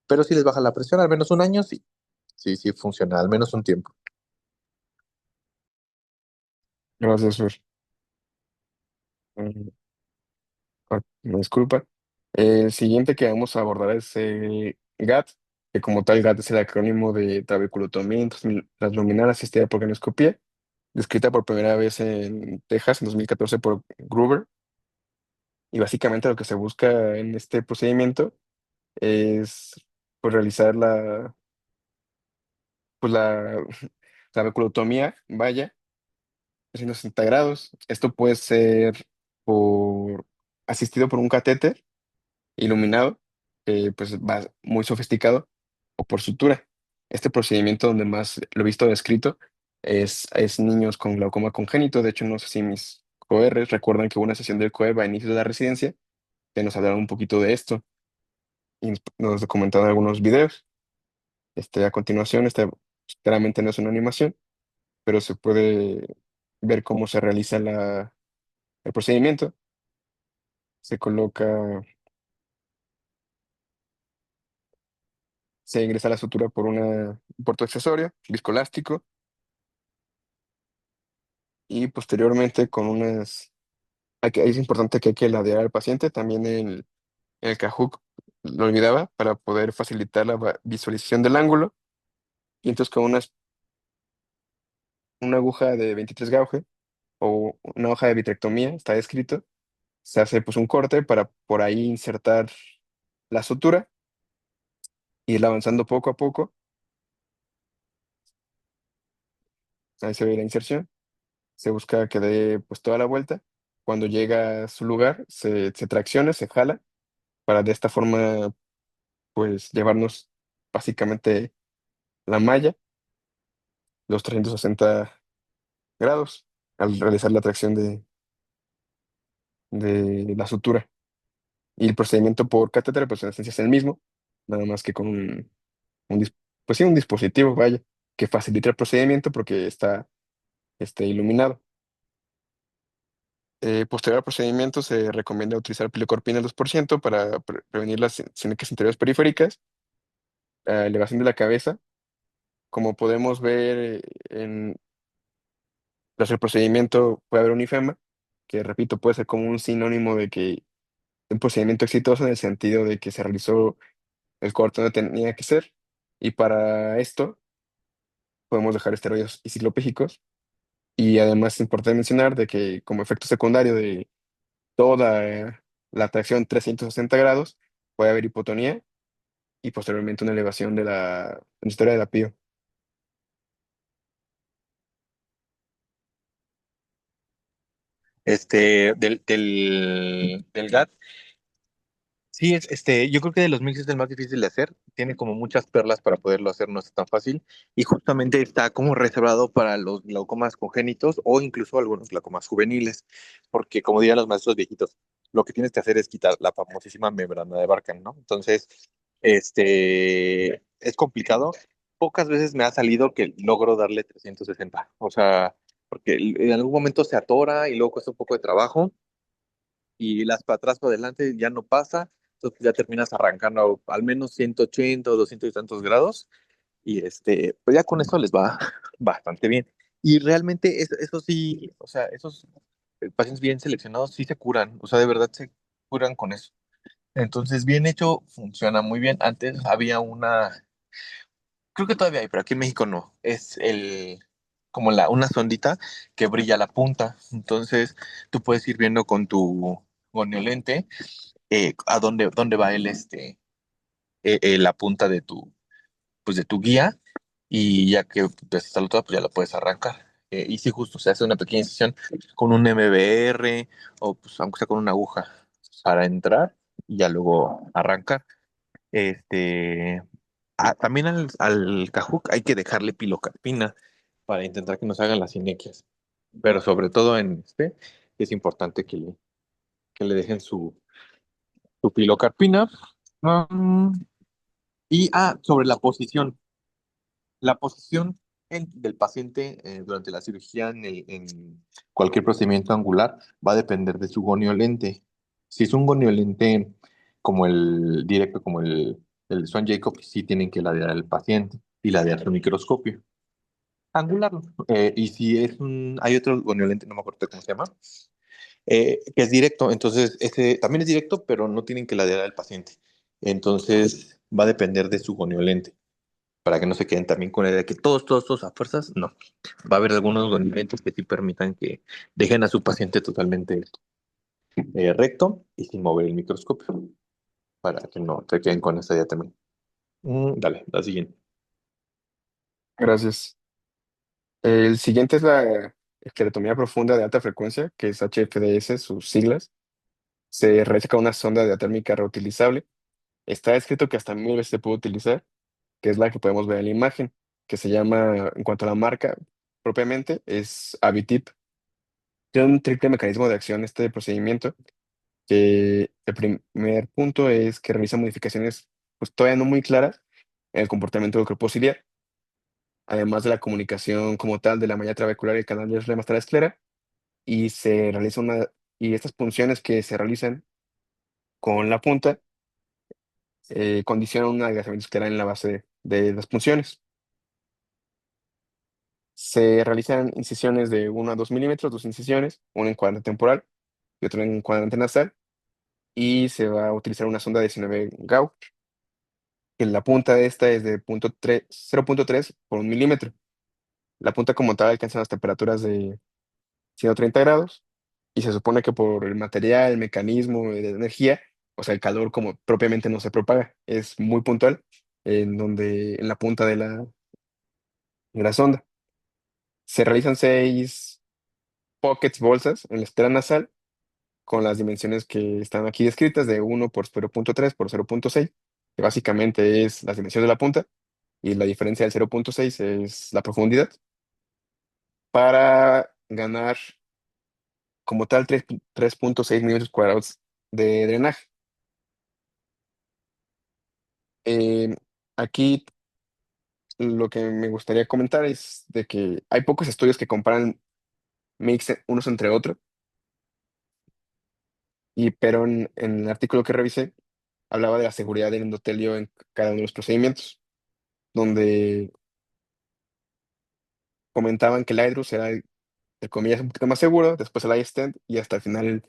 Speaker 1: Pero si les baja la presión, al menos un año, sí. Sí, sí funciona, al menos un tiempo.
Speaker 2: Gracias, Fer. Mm, Me disculpa. El siguiente que vamos a abordar es GAT, que como tal GAT es el acrónimo de trabeculotomía transluminal asistida por ganoscopía, descrita por primera vez en Texas en 2014 por Gruber. Y básicamente lo que se busca en este procedimiento es pues, realizar la trabeculotomía, vaya, 360 grados. Esto puede ser asistido por un catéter iluminado, pues va muy sofisticado, o por sutura. Este procedimiento donde más lo he visto descrito es niños con glaucoma congénito. De hecho, no sé si mis coRs recuerdan que hubo una sesión del COEB a inicio de la residencia que nos hablaron un poquito de esto y nos documentaron algunos videos. A continuación, Claramente no es una animación, pero se puede ver cómo se realiza el procedimiento. Se coloca, se ingresa la sutura por un puerto accesorio, viscoelástico, y posteriormente con es importante que hay que ladear al paciente, también el Kahoot lo olvidaba, para poder facilitar la visualización del ángulo, y entonces con una aguja de 23 gauge o una hoja de vitrectomía, está escrito, se hace pues un corte para por ahí insertar la sutura y ir avanzando poco a poco. Ahí se ve la inserción, se busca que dé pues toda la vuelta. Cuando llega a su lugar, se tracciona, se jala, para de esta forma pues llevarnos básicamente la malla, los 360 grados, al realizar la tracción de la sutura. Y el procedimiento por catéter, pues en esencia es el mismo, nada más que con un pues sí, un dispositivo, vaya, que facilita el procedimiento porque está iluminado. Posterior al procedimiento se recomienda utilizar pilocorpina al 2% para prevenir las sinergias interiores periféricas, elevación de la cabeza. Como podemos ver tras el procedimiento puede haber un ifema, que repito, puede ser como un sinónimo de que un procedimiento exitoso, en el sentido de que se realizó el corte donde tenía que ser. Y para esto podemos dejar esteroides y ciclopégicos. Y además es importante mencionar de que como efecto secundario de toda la tracción 360 grados, puede haber hipotonía y posteriormente una elevación de la historia de la PIO.
Speaker 1: Del GAT. Sí, yo creo que de los mix es el más difícil de hacer. Tiene como muchas perlas para poderlo hacer, no es tan fácil. Y justamente está como reservado para los glaucomas congénitos o incluso algunos glaucomas juveniles. Porque como dirían los maestros viejitos, lo que tienes que hacer es quitar la famosísima membrana de Barkan, ¿no? Entonces, es complicado. Pocas veces me ha salido que logro darle 360. O sea, porque en algún momento se atora y luego cuesta un poco de trabajo y las para atrás para adelante ya no pasa, entonces ya terminas arrancando al menos 180 o 200 y tantos grados y pues ya con eso les va bastante bien. Y realmente eso sí, o sea, esos pacientes bien seleccionados sí se curan, o sea, de verdad se curan con eso. Entonces, bien hecho, funciona muy bien. Antes había creo que todavía hay, pero aquí en México no, es como una sondita que brilla la punta. Entonces, tú puedes ir viendo con tu goniolente a dónde va la punta pues de tu guía y ya que ves hasta el otro lado, pues ya la puedes arrancar. Y si justo se hace una pequeña incisión con un MBR o pues aunque sea con una aguja para entrar y ya luego arrancar. También al Cajuc hay que dejarle pilocarpina para intentar que nos hagan las sinequias. Pero sobre todo es importante que le dejen su pilocarpina. Mm, sobre la posición. La posición del paciente durante la cirugía en cualquier procedimiento angular va a depender de su goniolente. Si es un goniolente como el directo, como el Swan Jacob, sí tienen que ladear al paciente y ladear su microscopio. Angularlo. Y si hay otro goniolente, no me acuerdo cómo se llama, que es directo, entonces ese también es directo, pero no tienen que ladear al paciente. Entonces va a depender de su goniolente para que no se queden también con la idea de que todos a fuerzas, no. Va a haber algunos condimentos que sí permitan que dejen a su paciente totalmente recto y sin mover el microscopio, para que no se queden con esa idea también. Dale, la siguiente.
Speaker 2: Gracias. El siguiente es la esclerotomía profunda de alta frecuencia, que es HFDS, sus siglas. Se realiza con una sonda diatérmica reutilizable. Está escrito que hasta 1000 veces se puede utilizar, que es la que podemos ver en la imagen, que se llama, en cuanto a la marca propiamente, es Avitip. Tiene un triple mecanismo de acción este procedimiento, que el primer punto es que realiza modificaciones pues todavía no muy claras en el comportamiento del cuerpo ciliar. además de la comunicación como tal de la malla trabecular y el canal de Schlemm hasta la esclera, y se realiza y estas punciones que se realizan con la punta condicionan un adelgazamiento escleral en la base de las punciones. Se realizan incisiones de 1 a 2 milímetros, dos incisiones, una en cuadrante temporal y otra en cuadrante nasal, y se va a utilizar una sonda de 19 Gauss, que la punta de esta es de 0.3 por 1 milímetro. La punta como tal alcanza las temperaturas de 130 grados, y se supone que por el material, el mecanismo de energía, o sea, el calor como propiamente no se propaga, es muy puntual en la punta de la sonda. Se realizan 6 pockets, bolsas, en la esfera nasal con las dimensiones que están aquí descritas de 1 por 0.3 por 0.6, que básicamente es las dimensiones de la punta, y la diferencia del 0.6 es la profundidad, para ganar como tal 3.6 milímetros cuadrados de drenaje. Eh, Aquí lo que me gustaría comentar es de que hay pocos estudios que comparan mix unos entre otros, pero en el artículo que revisé hablaba de la seguridad del endotelio en cada uno de los procedimientos, donde comentaban que el iDRUS era, entre comillas, un poquito más seguro, después el iStent y hasta el final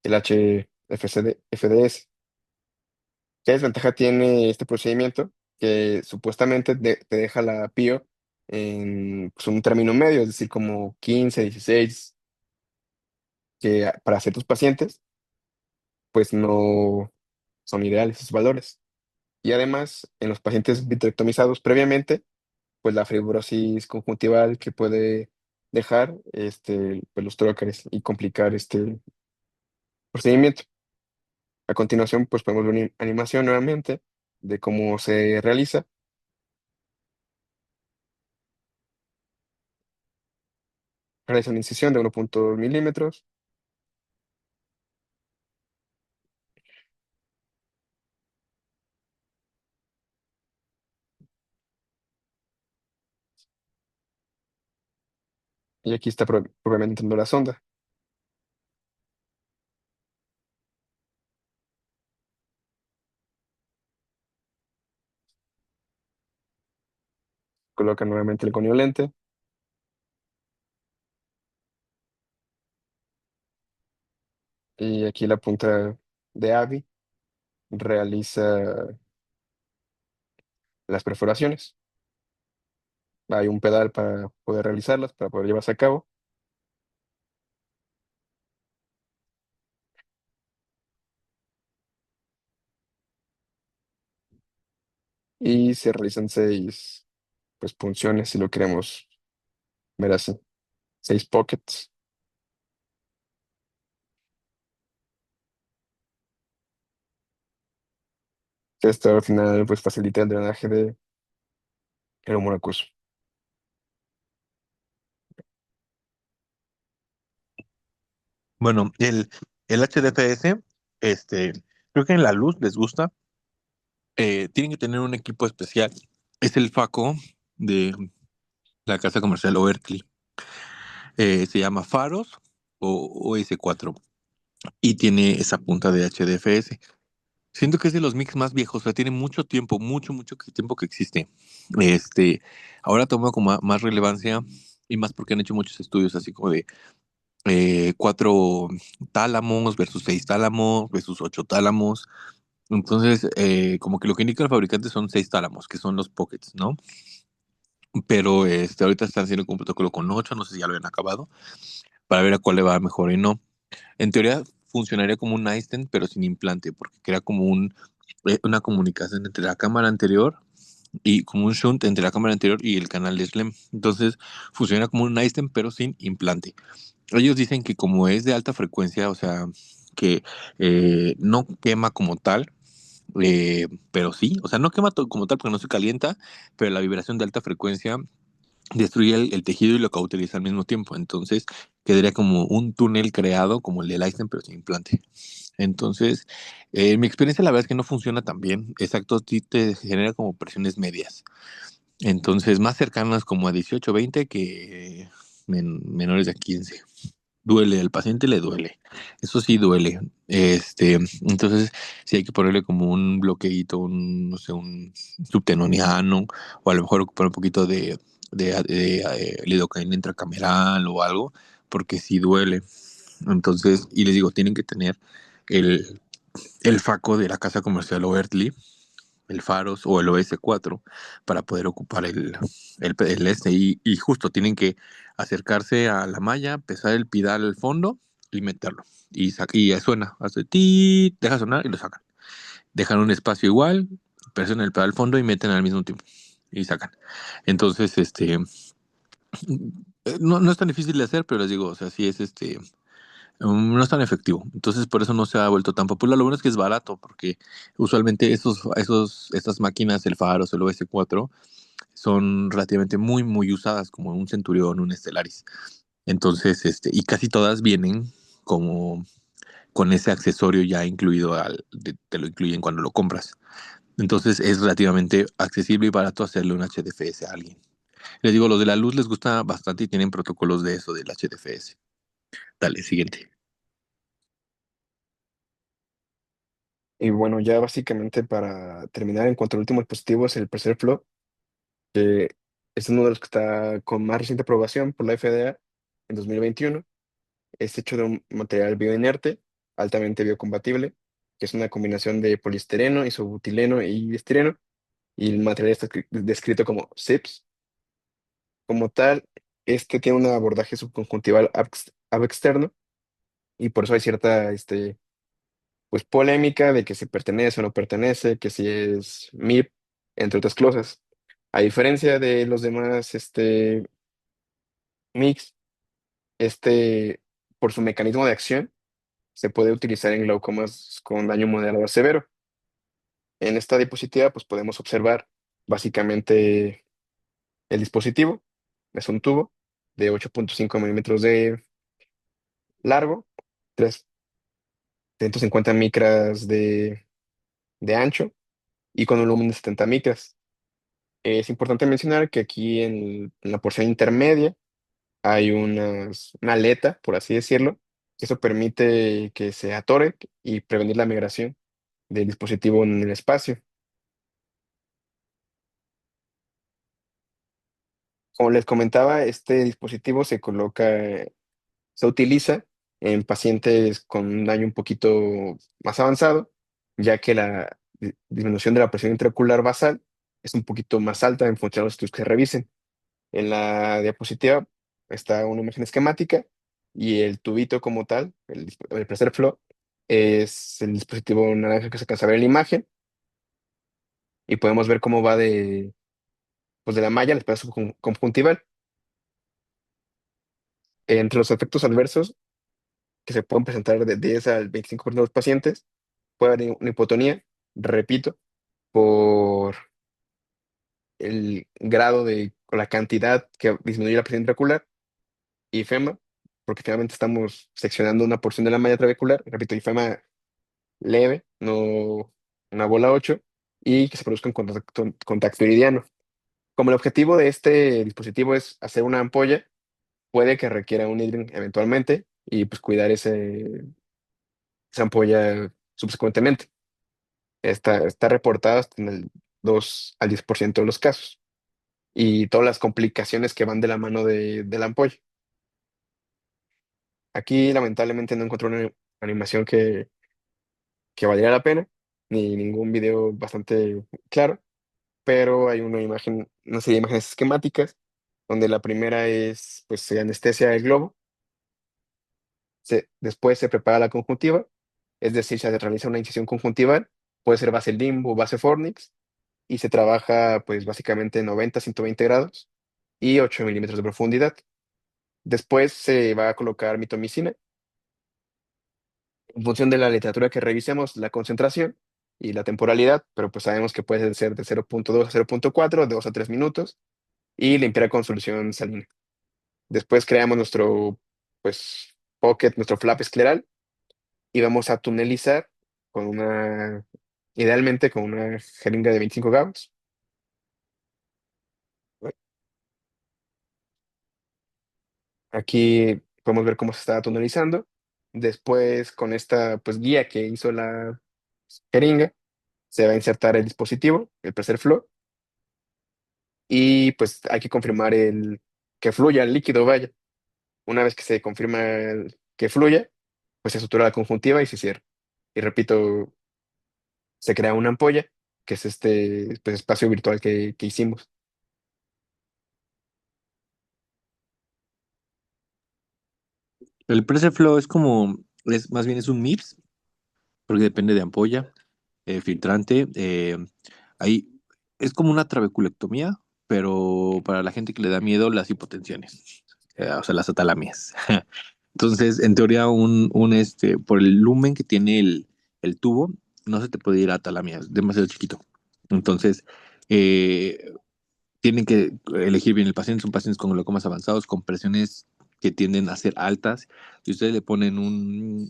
Speaker 2: el FDS. ¿Qué desventaja tiene este procedimiento? Que supuestamente te deja la PIO en pues, un término medio, es decir, como 15, 16, que para ciertos pacientes, pues no son ideales esos valores. Y además, en los pacientes vitrectomizados previamente, pues la fibrosis conjuntival que puede dejar pues, los trocares y complicar este procedimiento. A continuación, pues podemos ver una animación nuevamente de cómo se realiza. Realiza una incisión de 1.2 milímetros y aquí está propiamente entrando la sonda. Coloca nuevamente el goniolente y aquí la punta de AVI realiza las perforaciones. Hay un pedal para poder realizarlas, para poder llevarse a cabo. Y se realizan 6 pues, punciones, si lo queremos ver así. 6 pockets. Esto al final pues, facilita el drenaje del humor acuoso.
Speaker 1: Bueno, el HDFS, creo que en la luz les gusta. Tienen que tener un equipo especial. Es el Faco de la casa comercial Oerkli. Se llama Faros o S4 y tiene esa punta de HDFS. Siento que es de los mix más viejos, o sea, tiene mucho tiempo, mucho tiempo que existe. Este, ahora toma como más relevancia y más porque han hecho muchos estudios así como de 4 tálamos versus 6 tálamos versus 8 tálamos. Entonces, como que lo que indica el fabricante son 6 tálamos, que son los pockets, ¿no? Pero ahorita están haciendo un protocolo con 8, no sé si ya lo habían acabado, para ver a cuál le va mejor y no. En teoría funcionaría como un iStent, pero sin implante, porque crea como una comunicación entre la cámara anterior y como un shunt entre la cámara anterior y el canal de Slem. Entonces funciona como un iStent, pero sin implante. Ellos dicen que como es de alta frecuencia, o sea, que no quema como tal, pero sí, o sea, no quema como tal porque no se calienta, pero la vibración de alta frecuencia destruye el tejido y lo cauteriza al mismo tiempo. Entonces quedaría como un túnel creado como el de Einstein, pero sin implante. Entonces, en mi experiencia, la verdad es que no funciona tan bien. Exacto, sí te genera como presiones medias. Entonces, más cercanas como a 18 20 que menores de 15. Duele, al paciente le duele. Eso sí duele. Entonces, sí hay que ponerle como un bloqueíto, no sé, un subtenoniano, o a lo mejor ocupar un poquito de lidocaína intracameral o algo, porque sí duele. Entonces, y les digo, tienen que tener el, el FACO de la casa comercial Oertli, el Faros o el OS4 para poder ocupar el y justo tienen que acercarse a la malla, pesar el pidal al fondo y meterlo. Y ya suena, hace ti, deja sonar y lo sacan. Dejan un espacio igual, presionan el pedal al fondo y meten al mismo tiempo y sacan. Entonces, no es tan difícil de hacer, pero les digo, o sea, sí es no es tan efectivo. Entonces, por eso no se ha vuelto tan popular. Lo bueno es que es barato, porque usualmente estas máquinas, el Faros, el OS4, son relativamente muy usadas, como un Centurión, un Stellaris. Entonces, y casi todas vienen como con ese accesorio ya incluido, te lo incluyen cuando lo compras. Entonces, es relativamente accesible y barato hacerle un HDFS a alguien. Les digo, los de la luz les gusta bastante y tienen protocolos de eso, del HDFS. Dale, siguiente.
Speaker 2: Y bueno, ya básicamente para terminar, en cuanto al último dispositivo es el Preserve Flow, que es uno de los que está con más reciente aprobación por la FDA en 2021. Es hecho de un material bioinerte, altamente biocompatible, que es una combinación de poliestireno, isobutileno y estireno, y el material está descrito como SIPS. Como tal, este tiene un abordaje subconjuntival abexterno, y por eso hay cierta pues, polémica de que si pertenece o no pertenece, que si es MIP, entre otras cosas. A diferencia de los demás mix, este, por su mecanismo de acción, se puede utilizar en glaucomas con daño moderado a severo. En esta diapositiva, pues podemos observar básicamente el dispositivo. Es un tubo de 8.5 milímetros de largo, 350 micras de ancho y con un volumen de 70 micras. Es importante mencionar que aquí en la porción intermedia hay una aleta, por así decirlo. Eso permite que se atore y prevenir la migración del dispositivo en el espacio. Como les comentaba, este dispositivo se utiliza en pacientes con un daño un poquito más avanzado, ya que la disminución de la presión intraocular basal es un poquito más alta en función de los estudios que se revisen. En la diapositiva está una imagen esquemática y el tubito como tal, el Preserve Flow, es el dispositivo naranja que se alcanza a ver en la imagen y podemos ver cómo va pues de la malla al espacio conjuntival. Entre los efectos adversos que se pueden presentar de 10 al 25% de los pacientes, puede haber una hipotonía, repito, por el grado o la cantidad que disminuye la presión intraocular, y FEMA, porque finalmente estamos seccionando una porción de la malla trabecular, repito, IFEMA leve, no una bola 8, y que se produzca un contacto iridiano. Como el objetivo de este dispositivo es hacer una ampolla, puede que requiera un hidring eventualmente y pues cuidar esa ampolla subsecuentemente. Está reportada hasta en el 2 al 10% de los casos y todas las complicaciones que van de la mano de la ampolla. Aquí lamentablemente no encontré una animación que valiera la pena, ni ningún video bastante claro, pero hay una serie de imágenes esquemáticas, donde la primera es, pues, se anestesia el globo, después se prepara la conjuntiva, es decir, se realiza una incisión conjuntival, puede ser base limbo o base fornix, y se trabaja, pues, básicamente 90 a 120 grados y 8 milímetros de profundidad. Después se va a colocar mitomicina, en función de la literatura que revisemos, la concentración y la temporalidad, pero pues sabemos que puede ser de 0.2 a 0.4, de 2 a 3 minutos, y limpiar con solución salina. Después creamos nuestro, pues, pocket, nuestro flap escleral, y vamos a tunelizar idealmente con una jeringa de 25 gauss. Aquí podemos ver cómo se está tonalizando. Después, con esta pues, guía que hizo la jeringa, se va a insertar el dispositivo, el Preser Flow, y pues hay que confirmar que fluya el líquido, vaya. Una vez que se confirma que fluya, pues se sutura la conjuntiva y se cierra. Y repito, se crea una ampolla, que es este pues, espacio virtual que hicimos.
Speaker 1: El pressure flow es como, es más bien es un MIPS, porque depende de ampolla, filtrante. Ahí es como una trabeculectomía, pero para la gente que le da miedo las hipotensiones, o sea, las atalamias. Entonces, en teoría, por el lumen que tiene el tubo, no se te puede ir a atalamia, es demasiado chiquito. Entonces, eh, tienen que elegir bien el paciente. Son pacientes con glaucomas avanzados, con presiones que tienden a ser altas. Si ustedes le ponen un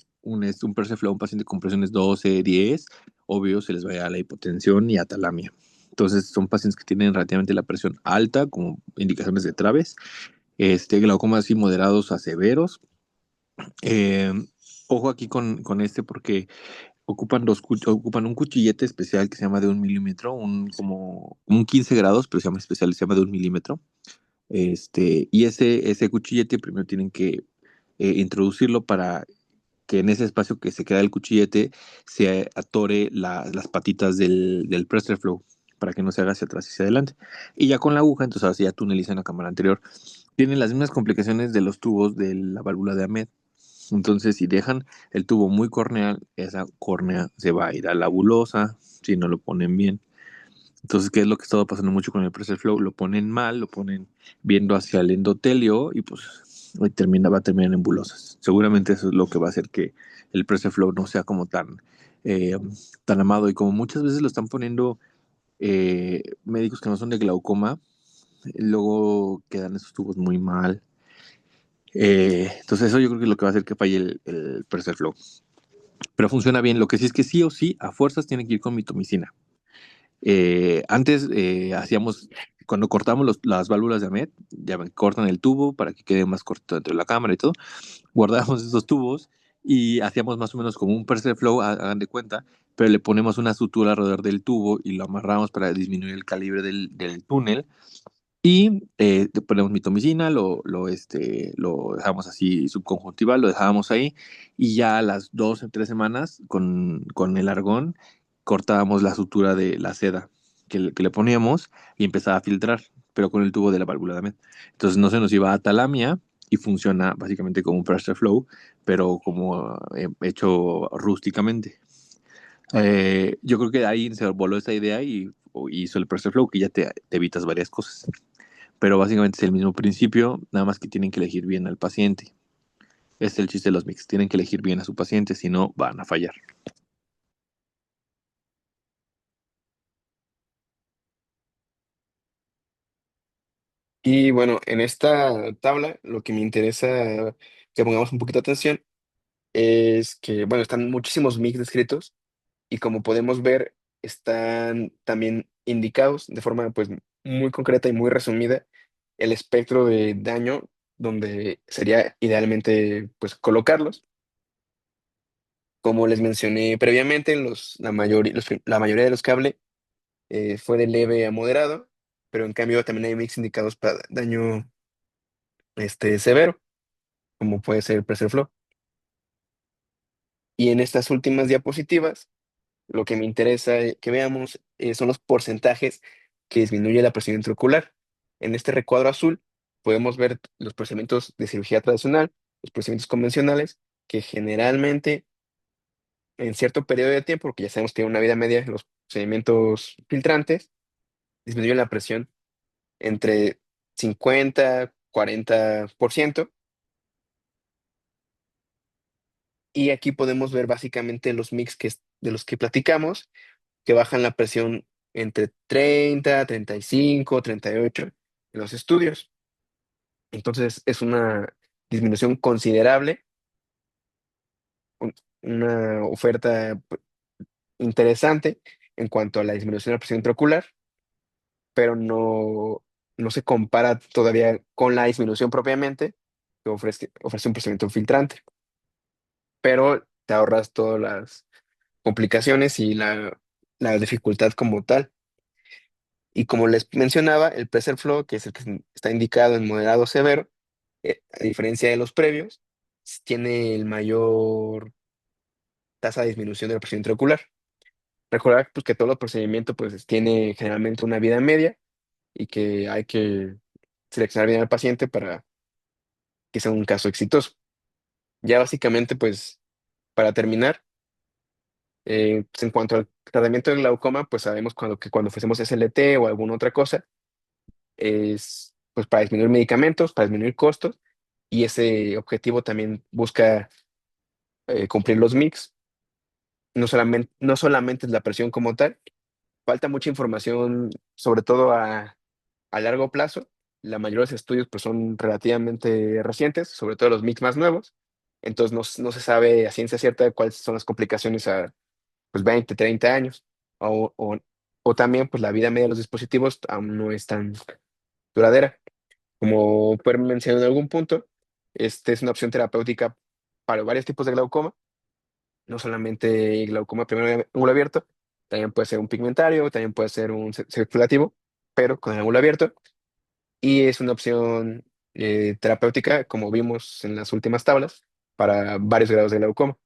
Speaker 1: Perseflow a un paciente con presiones 12, 10, obvio se les va a ir a la hipotensión y atalamia. Entonces, son pacientes que tienen relativamente la presión alta, como indicaciones de Traves, glaucomas así moderados a severos. Eh, Ojo aquí con porque ocupan un cuchillete especial que se llama de 1 milímetro, como un 15 grados, pero se llama especial, se llama de 1 milímetro. Y ese cuchillete primero tienen que introducirlo para que en ese espacio que se queda el cuchillete se atore las patitas del pressure flow para que no se haga hacia atrás y hacia adelante. Y ya con la aguja, entonces ahora sí ya tunelizan la cámara anterior. Tienen las mismas complicaciones de los tubos de la válvula de Ahmed. Entonces, si dejan el tubo muy corneal, esa córnea se va a ir a la bulosa si no lo ponen bien. Entonces, ¿qué es lo que estaba pasando mucho con el pressure flow? Lo ponen mal, lo ponen viendo hacia el endotelio y pues hoy va a terminar en bulosas. Seguramente eso es lo que va a hacer que el pressure flow no sea como eh, tan amado. Y como muchas veces lo están poniendo médicos que no son de glaucoma, luego quedan esos tubos muy mal. Entonces eso yo creo que es lo que va a hacer que falle el pressure flow. Pero funciona bien. Lo que sí es que sí o sí, a fuerzas tiene que ir con mitomicina. Antes hacíamos, cuando cortamos las válvulas de AMET, ya ven, cortan el tubo para que quede más corto dentro de la cámara y todo, guardábamos esos tubos y hacíamos más o menos como un pressure flow, hagan de cuenta, pero le ponemos una sutura alrededor del tubo y lo amarramos para disminuir el calibre del túnel y le ponemos mitomicina, lo dejamos así subconjuntival, lo dejábamos ahí y ya a las 2 o 3 semanas con el argón cortábamos la sutura de la seda que le poníamos y empezaba a filtrar, pero con el tubo de la válvula de Ahmed. Entonces no se nos iba a atalamia y funciona básicamente como un pressure flow, pero como hecho rústicamente. Yo creo que ahí se voló esa idea y hizo el pressure flow que ya te evitas varias cosas, pero básicamente es el mismo principio, nada más que tienen que elegir bien al paciente. Este es el chiste de los mix, tienen que elegir bien a su paciente, si no van a fallar.
Speaker 2: Y bueno, en esta tabla lo que me interesa que pongamos un poquito de atención es que, bueno, están muchísimos mix descritos y como podemos ver, están también indicados de forma pues muy concreta y muy resumida el espectro de daño donde sería idealmente pues colocarlos. Como les mencioné previamente, la mayoría de los que hablé fue de leve a moderado, pero en cambio también hay mix indicados para daño severo, como puede ser el pressure flow. Y en estas últimas diapositivas, lo que me interesa que veamos son los porcentajes que disminuye la presión intraocular. En este recuadro azul podemos ver los procedimientos de cirugía tradicional, los procedimientos convencionales, que generalmente en cierto periodo de tiempo, porque ya sabemos que tienen una vida media, los procedimientos filtrantes disminuyen la presión entre 50-40%. Y aquí podemos ver básicamente los mix de los que platicamos, que bajan la presión entre 30, 35, 38 en los estudios. Entonces es una disminución considerable, un- una oferta interesante en cuanto a la disminución de la presión intraocular, pero no se compara todavía con la disminución propiamente, que ofrece un procedimiento filtrante, pero te ahorras todas las complicaciones y la dificultad como tal. Y como les mencionaba, el pressure flow, que es el que está indicado en moderado severo, a diferencia de los previos, tiene el mayor tasa de disminución de la presión intraocular. Recordar pues, que todo el procedimiento pues, tiene generalmente una vida media y que hay que seleccionar bien al paciente para que sea un caso exitoso. Ya básicamente, pues, para terminar, pues, en cuanto al tratamiento del glaucoma, pues sabemos que cuando ofrecemos SLT o alguna otra cosa, es pues para disminuir medicamentos, para disminuir costos, y ese objetivo también busca cumplir los MICs. No solamente es la presión como tal, falta mucha información, sobre todo a largo plazo. La mayoría de los estudios pues, son relativamente recientes, sobre todo los MICs más nuevos. Entonces no se sabe a ciencia cierta cuáles son las complicaciones a pues, 20, 30 años. O también pues, la vida media de los dispositivos aún no es tan duradera. Como fue mencionado en algún punto, este es una opción terapéutica para varios tipos de glaucoma, no solamente glaucoma primero de ángulo abierto, también puede ser un pigmentario, también puede ser un circulativo, pero con el ángulo abierto. Y es una opción terapéutica, como vimos en las últimas tablas, para varios grados de glaucoma.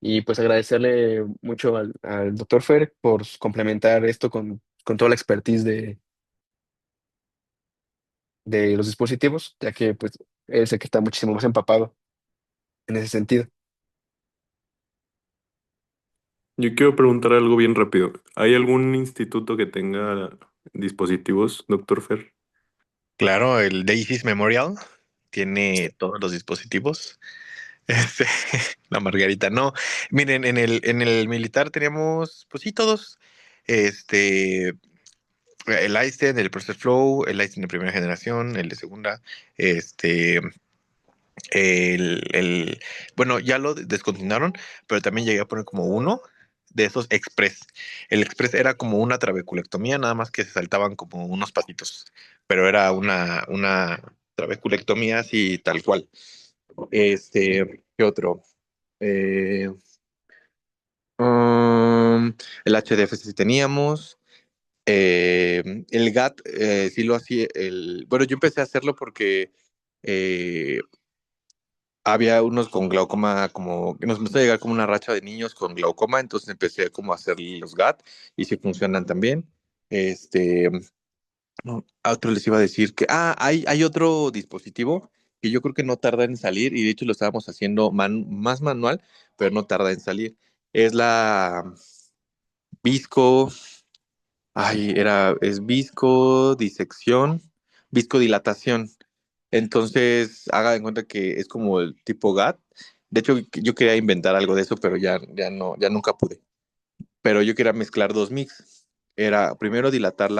Speaker 2: Y pues agradecerle mucho al doctor Fer por complementar esto con toda la expertise de los dispositivos, ya que pues él es el que está muchísimo más empapado en ese sentido.
Speaker 4: Yo quiero preguntar algo bien rápido. ¿Hay algún instituto que tenga dispositivos, doctor Fer?
Speaker 1: Claro, el Daisies Memorial tiene todos los dispositivos. Este, la Margarita, no. Miren, en el militar teníamos, pues sí, todos. Este, el Einstein, el Process Flow, el Einstein de primera generación, el de segunda, este, bueno, ya lo descontinuaron, pero también llegué a poner como uno de esos Express. El Express era como una trabeculectomía, nada más que se saltaban como unos pasitos, pero era una trabeculectomía así tal cual. ¿Qué otro? Eh, el HDF sí teníamos. El GAT sí lo hacía. Bueno, yo empecé a hacerlo porque eh, había unos con glaucoma, como que nos empezó a llegar como una racha de niños con glaucoma, entonces empecé como a hacer los GAT y sí funcionan también. Este, no, a otro les iba a decir que, hay otro dispositivo que yo creo que no tarda en salir y de hecho lo estábamos haciendo más manual, pero no tarda en salir. Es la Visco, es viscodisección, viscodilatación. Entonces, haga en cuenta que es como el tipo GAT. De hecho, yo quería inventar algo de eso, pero ya no, ya nunca pude. Pero yo quería mezclar dos mix. Era primero dilatar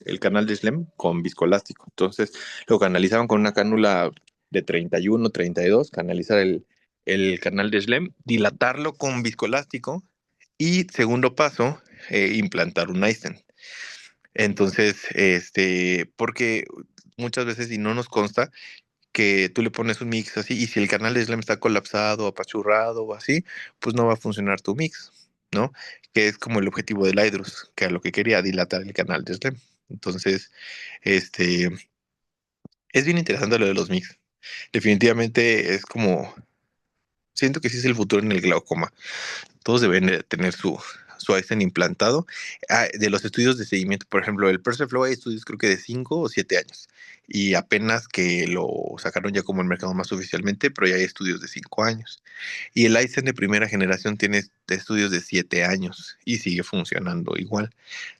Speaker 1: el canal de Schlemm con viscoelástico. Entonces, lo canalizaban con una cánula de 31, 32, canalizar el canal de Schlemm, dilatarlo con viscoelástico y segundo paso, implantar un Nissen. Entonces, porque muchas veces, y no nos consta, que tú le pones un mix así, y si el canal de Slam está colapsado, apachurrado o así, pues no va a funcionar tu mix, ¿no? Que es como el objetivo del Hydrus, que a lo que quería dilatar el canal de Slam. Entonces, este, es bien interesante lo de los mix. Definitivamente es como, siento que sí es el futuro en el glaucoma. Todos deben de tener su Einstein implantado. De los estudios de seguimiento, por ejemplo, el Perseflow hay estudios creo que de 5 o 7 años y apenas que lo sacaron ya como el mercado más oficialmente, pero ya hay estudios de 5 años. Y el Einstein de primera generación tiene estudios de 7 años y sigue funcionando igual.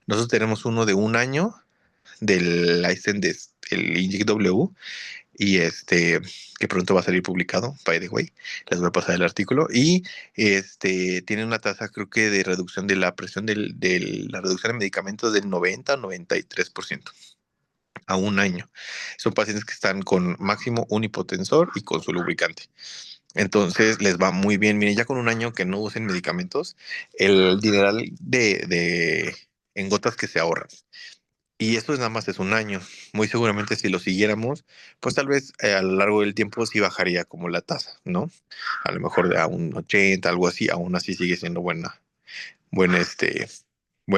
Speaker 1: Nosotros tenemos uno de un año del Einstein del Inject W y que pronto va a salir publicado, by the way, les voy a pasar el artículo, y tiene una tasa creo que de reducción de la presión de la reducción de medicamentos del 90-93% a un año. Son pacientes que están con máximo un hipotensor y con su lubricante. Entonces les va muy bien. Miren, ya con un año que no usen medicamentos, el dineral en gotas que se ahorran. Y eso es nada más es un año. Muy seguramente si lo siguiéramos, pues tal vez a lo largo del tiempo sí bajaría como la tasa, ¿no? A lo mejor de a un 80, algo así, aún así sigue siendo buen, buen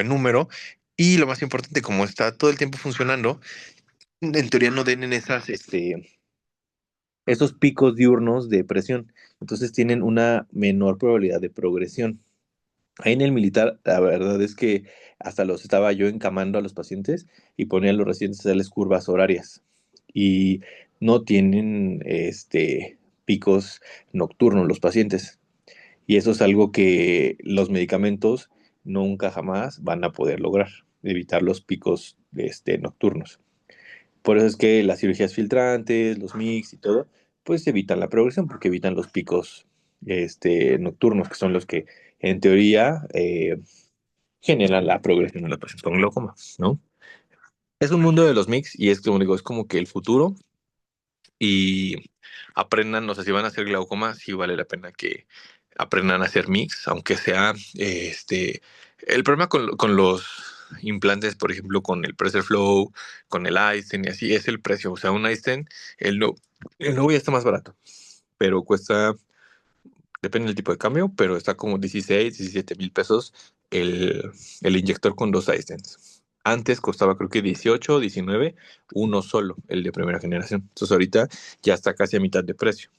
Speaker 1: número. Y lo más importante, como está todo el tiempo funcionando, en teoría no den en esos picos diurnos de presión. Entonces tienen una menor probabilidad de progresión. Ahí en el militar, la verdad es que hasta los estaba yo encamando a los pacientes y ponía a los residentes a hacerles curvas horarias. Y no tienen picos nocturnos los pacientes. Y eso es algo que los medicamentos nunca jamás van a poder lograr, evitar los picos nocturnos. Por eso es que las cirugías filtrantes, los MIGS y todo, pues evitan la progresión porque evitan los picos nocturnos, que son los que en teoría generan la progresión en la paciente con glaucoma, ¿no? Es un mundo de los MIGS y es como digo, es como que el futuro y aprendan, no sé si van a hacer glaucoma, sí vale la pena que aprendan a hacer mix, aunque sea el problema con los implantes, por ejemplo, con el Pressure Flow, con el iStent y así, es el precio. O sea, un iStent, el no, el nuevo ya está más barato, pero cuesta, depende del tipo de cambio, pero está como 16, 17,000 pesos el inyector con dos iStents. Antes costaba creo que 18, 19, uno solo, el de primera generación. Entonces ahorita ya está casi a mitad de precio,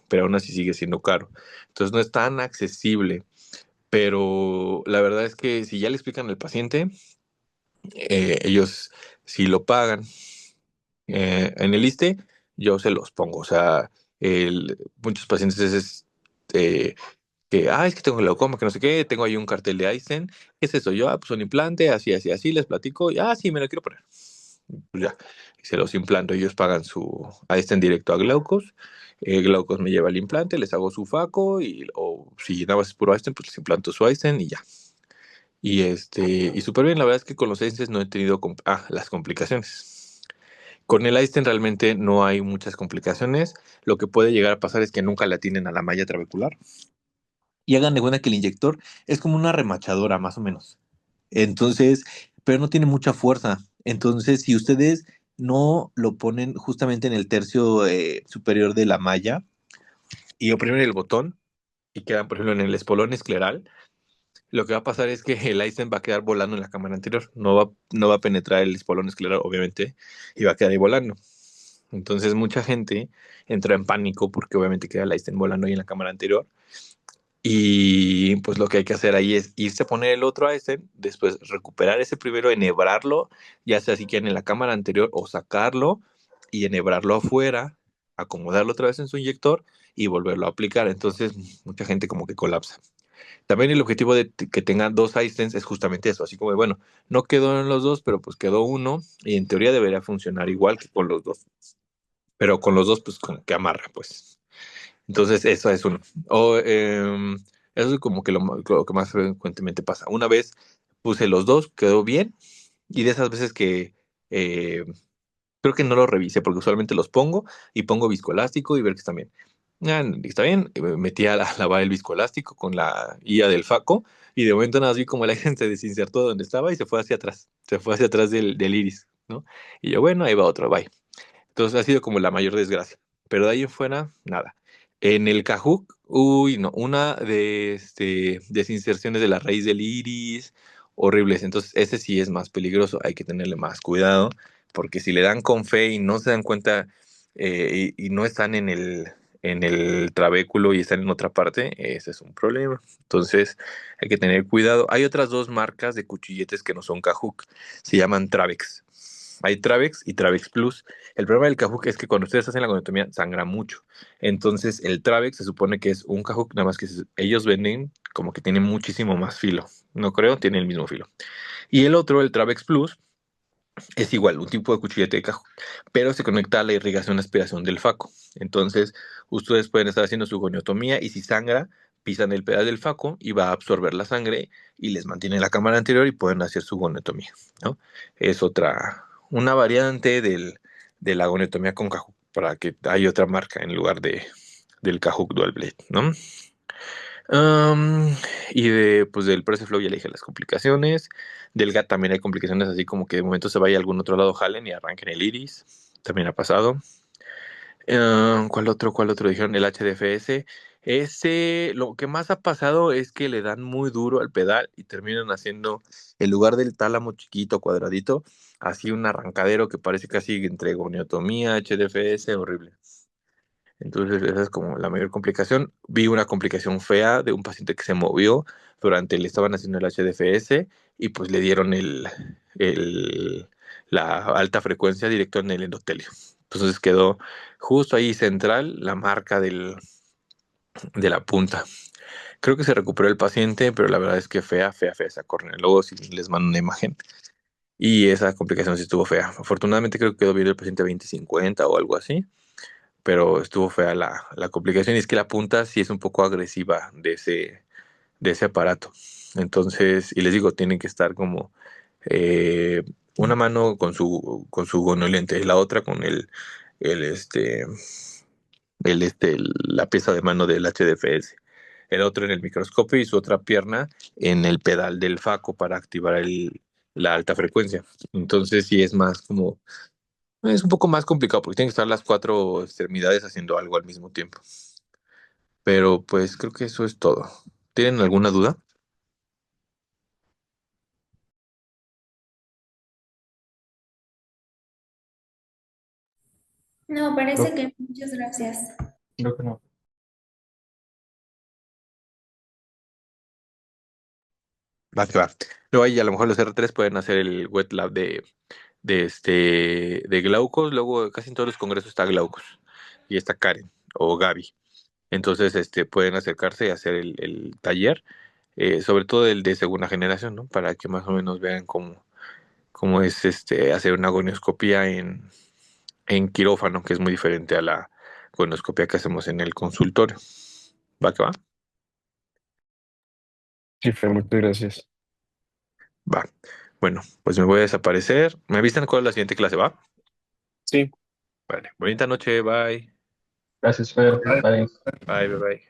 Speaker 1: pero aún así sigue siendo caro. Entonces no es tan accesible, pero la verdad es que si ya le explican al paciente, ellos si lo pagan. En el ISSSTE yo se los pongo, o sea, muchos pacientes eh, es que tengo glaucoma, que no sé qué, tengo ahí un cartel de Einstein, ¿qué es eso? Yo, pues un implante, así, así, así, les platico, y, sí, me lo quiero poner. Pues ya, y se los implanto, ellos pagan su Einstein directo a Glaucos, Glaucos me lleva el implante, les hago su faco, o si nada más es puro Einstein, pues les implanto su Einstein y ya. Y súper bien, la verdad es que con los Einstein no he tenido, las complicaciones. Con el Einstein realmente no hay muchas complicaciones, lo que puede llegar a pasar es que nunca le atinen a la malla trabecular y hagan de cuenta que el inyector es como una remachadora, más o menos. Entonces, pero no tiene mucha fuerza. Entonces, si ustedes no lo ponen justamente en el tercio superior de la malla y oprimen el botón y quedan, por ejemplo, en el espolón escleral, lo que va a pasar es que el Einstein va a quedar volando en la cámara anterior. No va a penetrar el espolón escleral, obviamente, y va a quedar ahí volando. Entonces, mucha gente entra en pánico porque obviamente queda el Einstein volando ahí en la cámara anterior. Y pues lo que hay que hacer ahí es irse a poner el otro Einstein, después recuperar ese primero, enhebrarlo, ya sea si quieren en la cámara anterior o sacarlo y enhebrarlo afuera, acomodarlo otra vez en su inyector y volverlo a aplicar. Entonces, mucha gente como que colapsa. También el objetivo de que tengan dos Einsteins es justamente eso, así como, bueno, no quedó en los dos, pero pues quedó uno y en teoría debería funcionar igual que con los dos. Pero con los dos, pues como que amarra, pues. Entonces, eso es uno. Eso es como que lo que más frecuentemente pasa. Una vez puse los dos, quedó bien, y de esas veces que eh, creo que no lo revisé, porque usualmente los pongo y pongo viscoelástico y ver que están bien. Está bien, me metí a lavar el viscoelástico con la guía del Faco, y de momento nada más vi como la gente se desinsertó donde estaba y se fue hacia atrás, del iris, ¿no? Y yo, bueno, ahí va otro, bye. Entonces ha sido como la mayor desgracia. Pero de ahí en fuera, nada. En el Cajuc, uy, no, una de desinserciones de la raíz del iris, horribles. Entonces, ese sí es más peligroso, hay que tenerle más cuidado, porque si le dan con fe y no se dan cuenta y no están en el trabéculo y están en otra parte, ese es un problema. Entonces, hay que tener cuidado. Hay otras dos marcas de cuchilletes que no son Cajuc, se llaman Travex. Hay Travex y Travex Plus. El problema del Cajuc es que cuando ustedes hacen la goniotomía sangra mucho. Entonces, el Travex se supone que es un Cajuc, nada más que ellos venden como que tiene muchísimo más filo. No creo, tiene el mismo filo. Y el otro, el Travex Plus, es igual, un tipo de cuchillete de Cajuc, pero se conecta a la irrigación y aspiración del Faco. Entonces, ustedes pueden estar haciendo su goniotomía y si sangra, pisan el pedal del Faco y va a absorber la sangre y les mantiene la cámara anterior y pueden hacer su goniotomía, ¿no? Es una variante de la goniotomía con Cajuc, para que haya otra marca en lugar del Cajuc Dual Blade, ¿no? Am, y pues del Flow ya le dije las complicaciones. Del GAT también hay complicaciones, así como que de momento se vaya a algún otro lado, jalen y arranquen el iris. También ha pasado. ¿Cuál otro dijeron? El HDFS. Ese, lo que más ha pasado es que le dan muy duro al pedal y terminan haciendo, en lugar del tálamo chiquito, cuadradito, así un arrancadero que parece casi entre goniotomía, HDFS, horrible. Entonces, esa es como la mayor complicación. Vi una complicación fea de un paciente que se movió durante le estaban haciendo el HDFS y pues le dieron el, la alta frecuencia directo en el endotelio. Entonces quedó justo ahí central la marca de la punta. Creo que se recuperó el paciente, pero la verdad es que fea esa córnea. Luego si les mando una imagen. Y esa complicación sí estuvo fea. Afortunadamente creo que quedó bien el paciente 20/50 o algo así, pero estuvo fea la complicación y es que la punta sí es un poco agresiva de ese aparato. Entonces, y les digo, tienen que estar como eh, una mano con su gonolente y la otra con el este, la pieza de mano del HDFS. El otro en el microscopio y su otra pierna en el pedal del faco para activar la alta frecuencia. Entonces sí es más como, es un poco más complicado porque tienen que estar las cuatro extremidades haciendo algo al mismo tiempo. Pero pues creo que eso es todo. ¿Tienen alguna duda?
Speaker 5: No, parece
Speaker 1: No,
Speaker 5: que muchas gracias.
Speaker 1: creo que no. Va que va. Luego ahí a lo mejor los R3 pueden hacer el wet lab de Glaucos. Luego casi en todos los congresos está Glaucos y está Karen o Gaby. Entonces pueden acercarse y hacer el taller, sobre todo el de segunda generación, ¿no? Para que más o menos vean cómo es hacer una gonioscopía en quirófano, que es muy diferente a la gonioscopía que hacemos en el consultorio. ¿Va que va?
Speaker 2: Sí, Fer, muchas gracias.
Speaker 1: Va. Bueno, pues me voy a desaparecer. ¿Me avisan cuál es la siguiente clase? ¿Va?
Speaker 2: Sí.
Speaker 1: Vale. Bonita noche. Bye.
Speaker 6: Gracias, Fer. Bye.
Speaker 1: Bye, bye, bye.